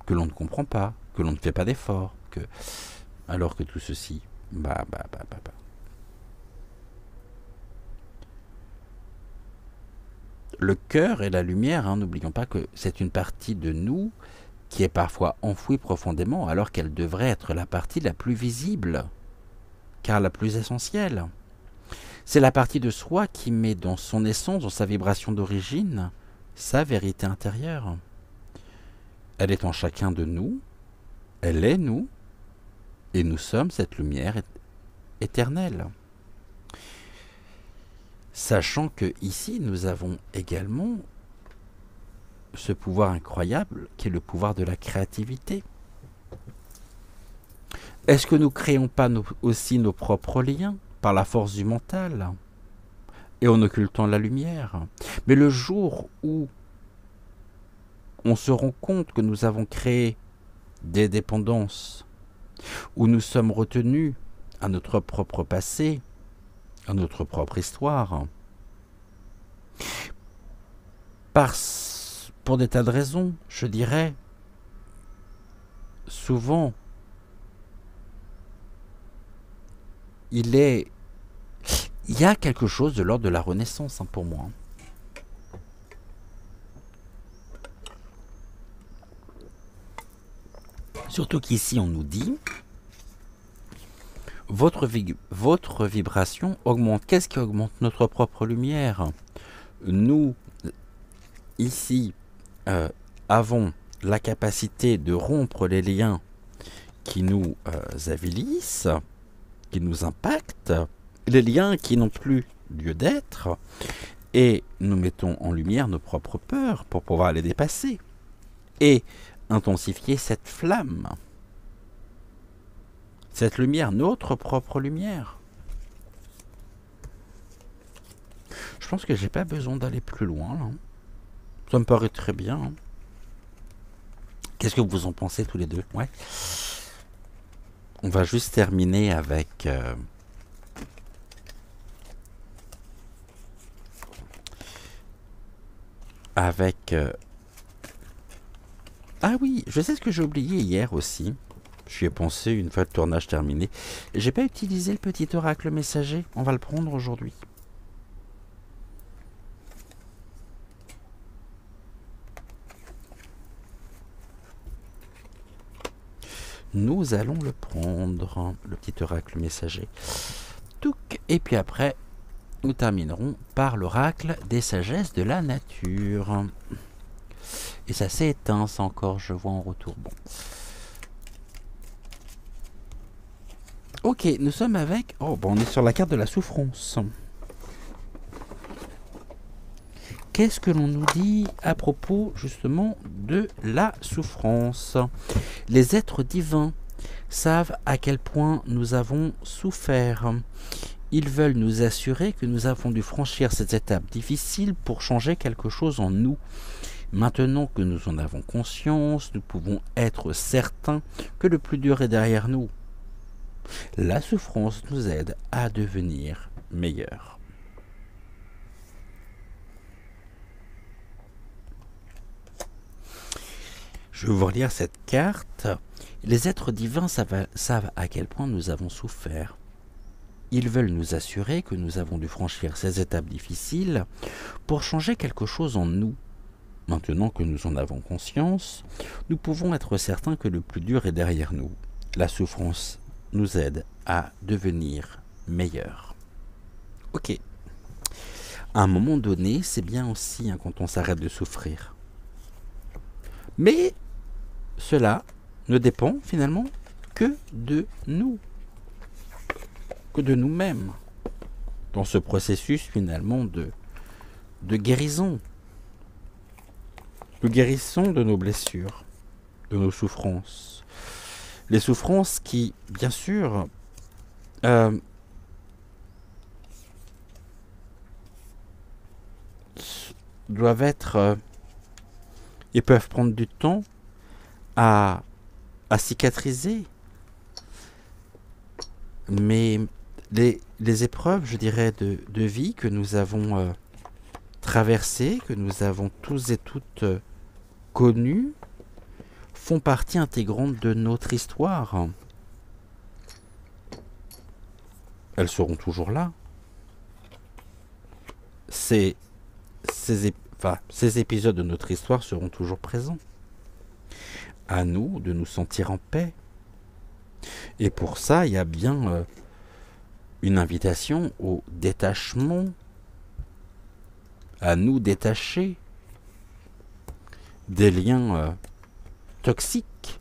que l'on ne comprend pas, que l'on ne fait pas d'efforts, alors que tout ceci, Le cœur et la lumière, n'oublions pas que c'est une partie de nous qui est parfois enfouie profondément, alors qu'elle devrait être la partie la plus visible, car la plus essentielle. C'est la partie de soi qui met dans son essence, dans sa vibration d'origine, sa vérité intérieure. Elle est en chacun de nous, elle est nous, et nous sommes cette lumière éternelle. Sachant que ici nous avons également ce pouvoir incroyable qui est le pouvoir de la créativité. Est-ce que nous ne créons pas aussi nos propres liens par la force du mental et en occultant la lumière? Mais le jour où on se rend compte que nous avons créé des dépendances, où nous sommes retenus à notre propre passé, à notre propre histoire, pour des tas de raisons, je dirais, souvent, il y a quelque chose de l'ordre de la renaissance pour moi. Surtout qu'ici on nous dit votre vibration augmente. Qu'est-ce qui augmente? Notre propre lumière. Nous, ici, avons la capacité de rompre les liens qui nous avilissent, qui nous impactent, les liens qui n'ont plus lieu d'être, et nous mettons en lumière nos propres peurs pour pouvoir les dépasser et intensifier cette flamme, cette lumière, notre propre lumière. Je pense que j'ai pas besoin d'aller plus loin là. Ça me paraît très bien. Hein. Qu'est-ce que vous en pensez tous les deux? Ouais. On va juste terminer avec ah oui, je sais ce que j'ai oublié hier aussi. J'y ai pensé une fois le tournage terminé. J'ai pas utilisé le petit oracle messager. On va le prendre aujourd'hui. Nous allons le prendre, le petit oracle messager. Touc. Et puis après, nous terminerons par l'oracle des sagesses de la nature. Et ça s'est éteint, ça encore, je vois en retour. Bon. Ok, nous sommes avec... Oh, bon, on est sur la carte de la souffrance. Qu'est-ce que l'on nous dit à propos, justement, de la souffrance? Les êtres divins savent à quel point nous avons souffert. Ils veulent nous assurer que nous avons dû franchir cette étape difficile pour changer quelque chose en nous. Maintenant que nous en avons conscience, nous pouvons être certains que le plus dur est derrière nous. La souffrance nous aide à devenir meilleurs. Je vais vous relire cette carte. Les êtres divins savent à quel point nous avons souffert. Ils veulent nous assurer que nous avons dû franchir ces étapes difficiles pour changer quelque chose en nous. Maintenant que nous en avons conscience, nous pouvons être certains que le plus dur est derrière nous. La souffrance nous aide à devenir meilleurs. Ok. À un moment donné, c'est bien aussi quand on s'arrête de souffrir. Mais cela ne dépend finalement que de nous, que de nous-mêmes, dans ce processus finalement de guérison. Nous guérissons de nos blessures, de nos souffrances. Les souffrances qui, bien sûr, doivent être et peuvent prendre du temps à cicatriser. Mais les épreuves, je dirais, de vie que nous avons traversées, que nous avons tous et toutes connues, font partie intégrante de notre histoire. Elles seront toujours là. Ces épisodes de notre histoire seront toujours présents. À nous de nous sentir en paix. Et pour ça, il y a bien une invitation au détachement, à nous détacher des liens toxiques,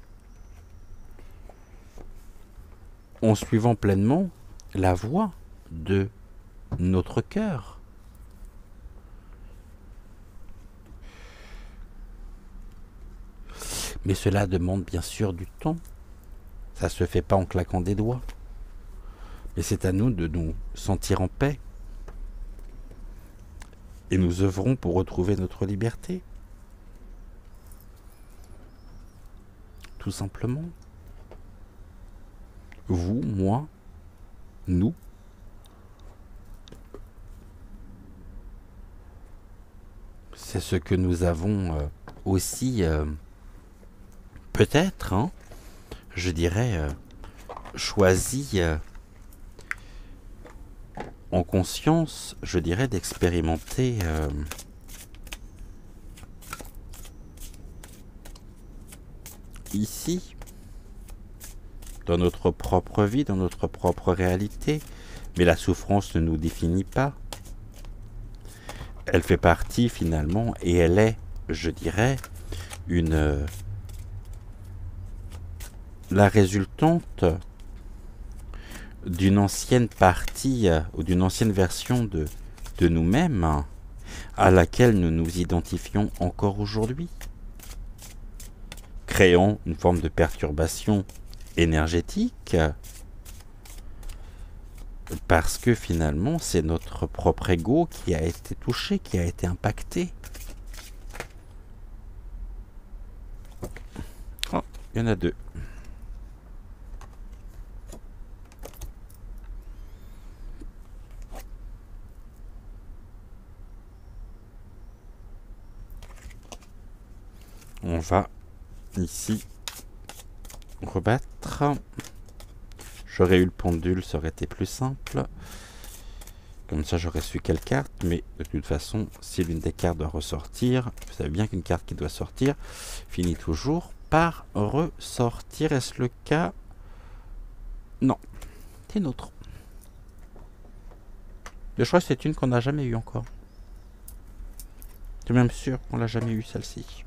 en suivant pleinement la voie de notre cœur. Mais cela demande bien sûr du temps. Ça ne se fait pas en claquant des doigts. Mais c'est à nous de nous sentir en paix. Et nous œuvrons pour retrouver notre liberté. Tout simplement. Vous, moi, nous. C'est ce que nous avons aussi, peut-être, hein, je dirais, choisi en conscience, je dirais, d'expérimenter ici, dans notre propre vie, dans notre propre réalité. Mais la souffrance ne nous définit pas. Elle fait partie finalement, et elle est, je dirais, la résultante d'une ancienne partie ou d'une ancienne version de nous-mêmes à laquelle nous nous identifions encore aujourd'hui, créant une forme de perturbation énergétique parce que finalement c'est notre propre ego qui a été touché, qui a été impacté. Oh, il y en a deux. On va ici rebattre. J'aurais eu le pendule, ça aurait été plus simple. Comme ça, j'aurais su quelle carte. Mais de toute façon, si l'une des cartes doit ressortir, vous savez bien qu'une carte qui doit sortir finit toujours par ressortir. Est-ce le cas? Non. C'est une autre. Je crois que c'est une qu'on n'a jamais eue encore. Je suis même sûr qu'on l'a jamais eue, celle-ci.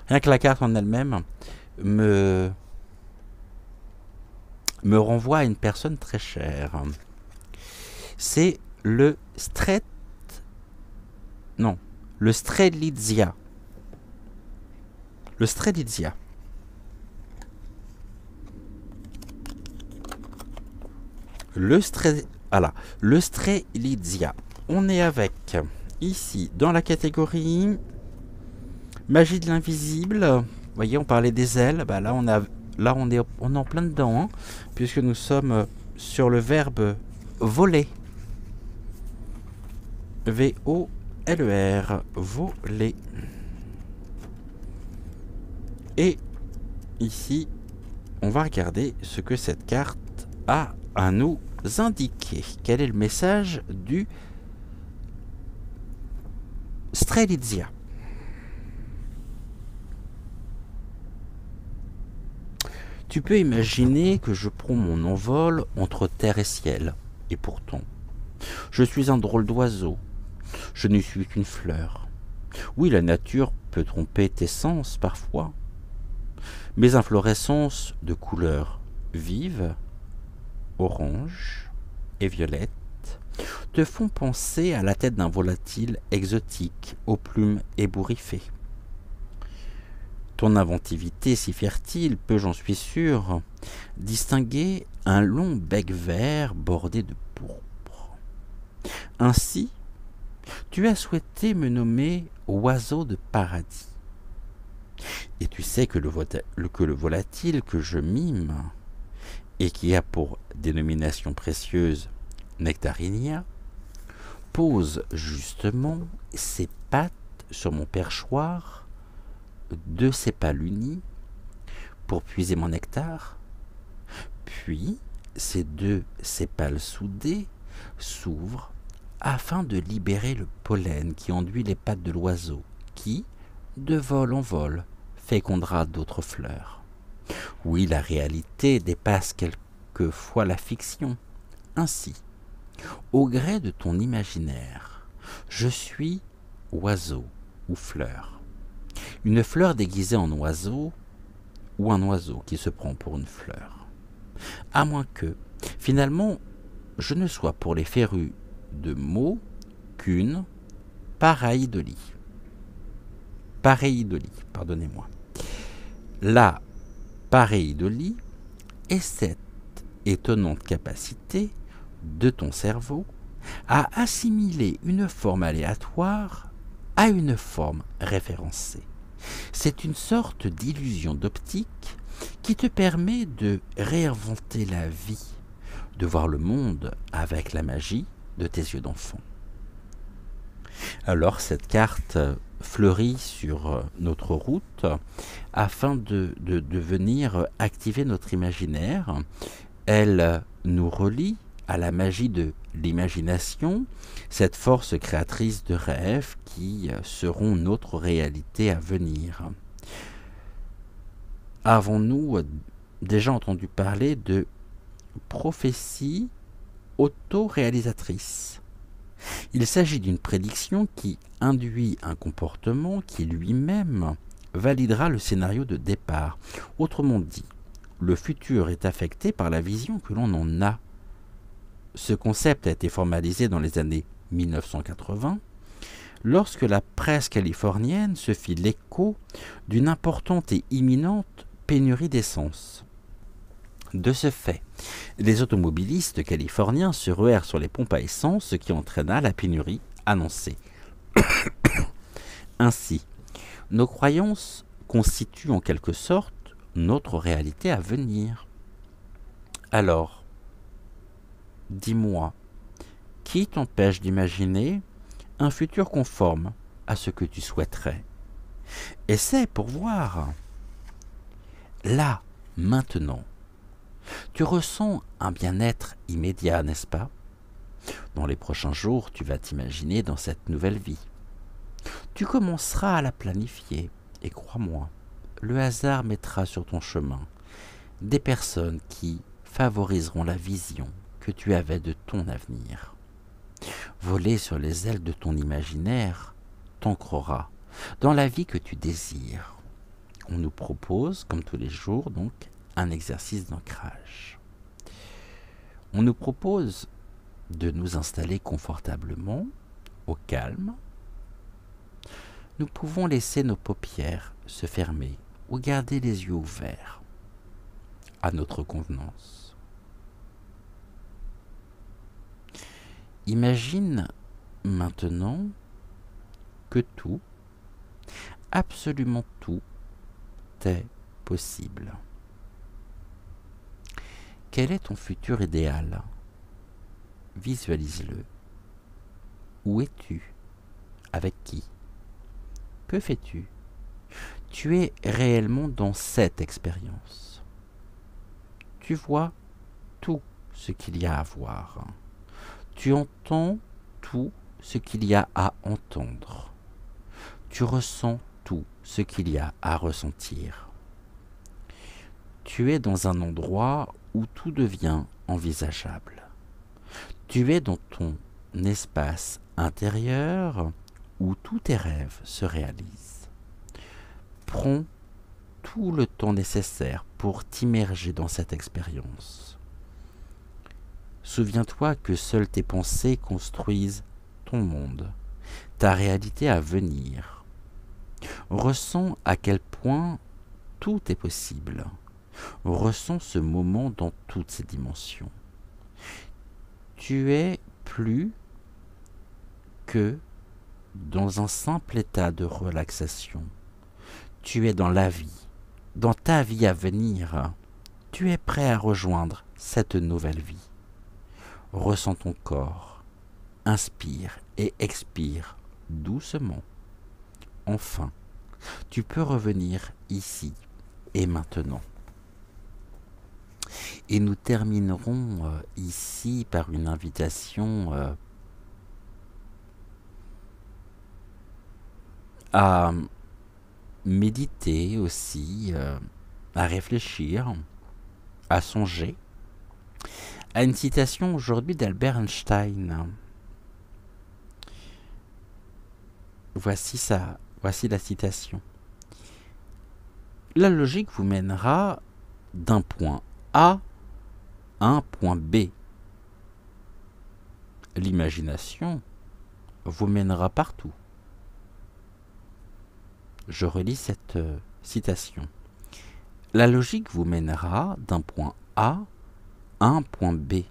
Rien que la carte en elle-même me renvoie à une personne très chère. C'est le Strelitzia. Le Strelitzia. Le Strelitzia. On est avec, ici, dans la catégorie magie de l'invisible. Vous voyez, on parlait des ailes. Bah là, on est en plein dedans, hein, puisque nous sommes sur le verbe voler. V-O-L-E-R. Voler. Et ici, on va regarder ce que cette carte a à nous indiquer. Quel est le message du Strelitzia? Tu peux imaginer que je prends mon envol entre terre et ciel. Et pourtant, je suis un drôle d'oiseau. Je ne suis qu'une fleur. Oui, la nature peut tromper tes sens parfois. Mes inflorescences de couleurs vives, orange et violette, te font penser à la tête d'un volatile exotique aux plumes ébouriffées. Ton inventivité si fertile peut, j'en suis sûr, distinguer un long bec vert bordé de pourpre. Ainsi, tu as souhaité me nommer oiseau de paradis. Et tu sais que le volatile que je mime, et qui a pour dénomination précieuse Nectarinia, pose justement ses pattes sur mon perchoir, de ses pales unies, pour puiser mon nectar, puis ces deux sépales soudées s'ouvrent afin de libérer le pollen qui enduit les pattes de l'oiseau, qui, de vol en vol, fécondera d'autres fleurs. Oui, la réalité dépasse quelquefois la fiction. Ainsi, au gré de ton imaginaire, je suis oiseau ou fleur. Une fleur déguisée en oiseau ou un oiseau qui se prend pour une fleur. À moins que, finalement, je ne sois pour les férus de mots qu'une pareidolie. Pareidolie, pardonnez-moi. La pareidolie est cette étonnante capacité de ton cerveau à assimiler une forme aléatoire à une forme référencée. C'est une sorte d'illusion d'optique qui te permet de réinventer la vie, de voir le monde avec la magie de tes yeux d'enfant. Alors cette carte fleurit sur notre route afin de venir activer notre imaginaire. Elle nous relie à la magie de l'imagination, cette force créatrice de rêves qui seront notre réalité à venir. Avons-nous déjà entendu parler de prophétie auto-réalisatrice? Il s'agit d'une prédiction qui induit un comportement qui lui-même validera le scénario de départ. Autrement dit, le futur est affecté par la vision que l'on en a. Ce concept a été formalisé dans les années 1980, lorsque la presse californienne se fit l'écho d'une importante et imminente pénurie d'essence. De ce fait, les automobilistes californiens se ruèrent sur les pompes à essence, ce qui entraîna la pénurie annoncée. Ainsi, nos croyances constituent en quelque sorte notre réalité à venir. Alors, dis-moi, qui t'empêche d'imaginer un futur conforme à ce que tu souhaiterais? Essaie pour voir. Là, maintenant, tu ressens un bien-être immédiat, n'est-ce pas? Dans les prochains jours, tu vas t'imaginer dans cette nouvelle vie. Tu commenceras à la planifier, et crois-moi, le hasard mettra sur ton chemin des personnes qui favoriseront la vision que tu avais de ton avenir. Voler sur les ailes de ton imaginaire t'ancrera dans la vie que tu désires. On nous propose, comme tous les jours, donc, un exercice d'ancrage. On nous propose de nous installer confortablement, au calme. Nous pouvons laisser nos paupières se fermer ou garder les yeux ouverts, à notre convenance. Imagine maintenant que tout, absolument tout, est possible. Quel est ton futur idéal? Visualise-le. Où es-tu? Avec qui? Que fais-tu? Tu es réellement dans cette expérience. Tu vois tout ce qu'il y a à voir. Tu entends tout ce qu'il y a à entendre. Tu ressens tout ce qu'il y a à ressentir. Tu es dans un endroit où tout devient envisageable. Tu es dans ton espace intérieur où tous tes rêves se réalisent. Prends tout le temps nécessaire pour t'immerger dans cette expérience. Souviens-toi que seules tes pensées construisent ton monde, ta réalité à venir. Ressens à quel point tout est possible. Ressens ce moment dans toutes ses dimensions. Tu es plus que dans un simple état de relaxation. Tu es dans la vie, dans ta vie à venir. Tu es prêt à rejoindre cette nouvelle vie. Ressens ton corps. Inspire et expire doucement. Enfin, tu peux revenir ici et maintenant. Et nous terminerons ici par une invitation à méditer aussi, à réfléchir, à songer, à une citation aujourd'hui d'Albert Einstein. Voici la citation. La logique vous mènera d'un point A à un point B. L'imagination vous mènera partout. Je relis cette citation. La logique vous mènera d'un point A à un point B.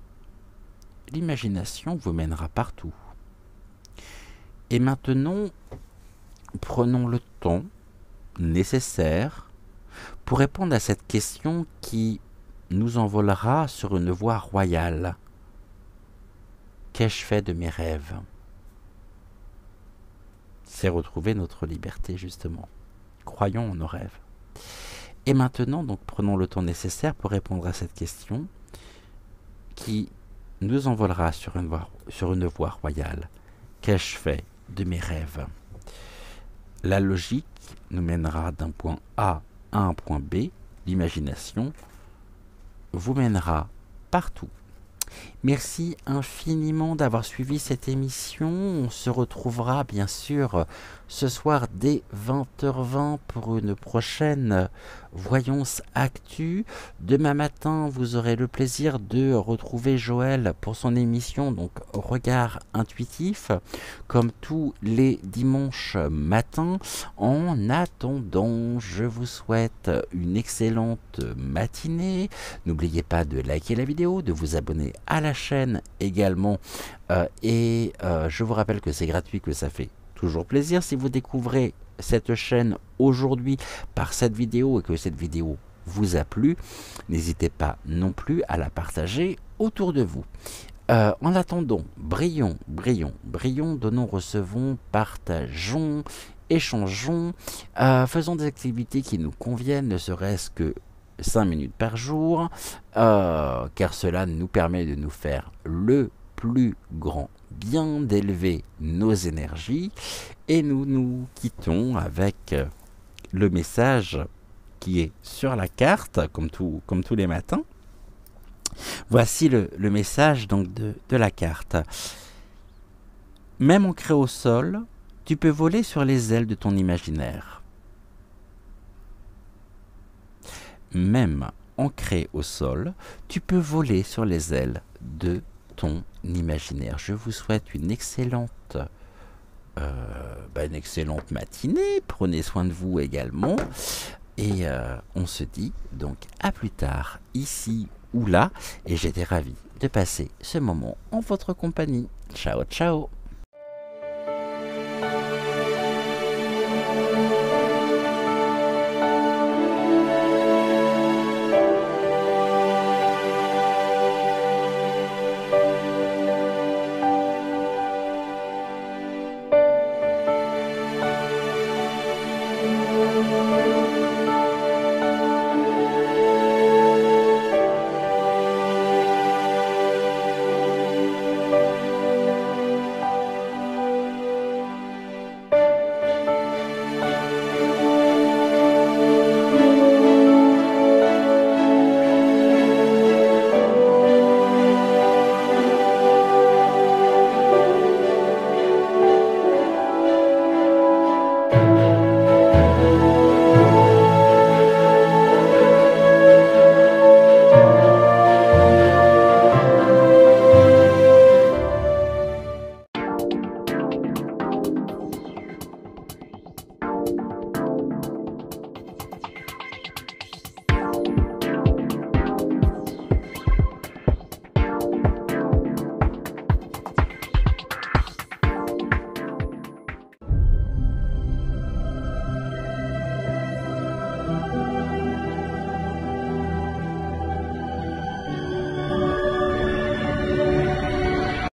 L'imagination vous mènera partout. Et maintenant, prenons le temps nécessaire pour répondre à cette question qui nous envolera sur une voie royale. Qu'ai-je fait de mes rêves? C'est retrouver notre liberté, justement. Croyons en nos rêves. Et maintenant, donc, prenons le temps nécessaire pour répondre à cette question qui nous envolera sur une voie royale. Qu'ai-je fait de mes rêves? La logique nous mènera d'un point A à un point B. L'imagination vous mènera partout. Merci infiniment d'avoir suivi cette émission. On se retrouvera bien sûr ce soir dès 20h20 pour une prochaine Voyance Actu. Demain matin, vous aurez le plaisir de retrouver Joël pour son émission, donc Regard Intuitif, comme tous les dimanches matins. En attendant, je vous souhaite une excellente matinée. N'oubliez pas de liker la vidéo, de vous abonner à la chaîne également. Je vous rappelle que c'est gratuit, que ça fait toujours plaisir. Si vous découvrez cette chaîne aujourd'hui par cette vidéo et que cette vidéo vous a plu, n'hésitez pas non plus à la partager autour de vous. En attendant, brillons, donnons, recevons, partageons, échangeons, faisons des activités qui nous conviennent, ne serait-ce que 5 minutes par jour, car cela nous permet de nous faire le plus grand bien, d'élever nos énergies, et nous nous quittons avec le message qui est sur la carte, comme tous les matins. Voici le message donc de la carte. Même ancré au sol, tu peux voler sur les ailes de ton imaginaire. Même ancré au sol, tu peux voler sur les ailes de ton imaginaire. Je vous souhaite une excellente matinée. Prenez soin de vous également. Et on se dit donc à plus tard, ici ou là. Et j'étais ravi de passer ce moment en votre compagnie. Ciao, ciao.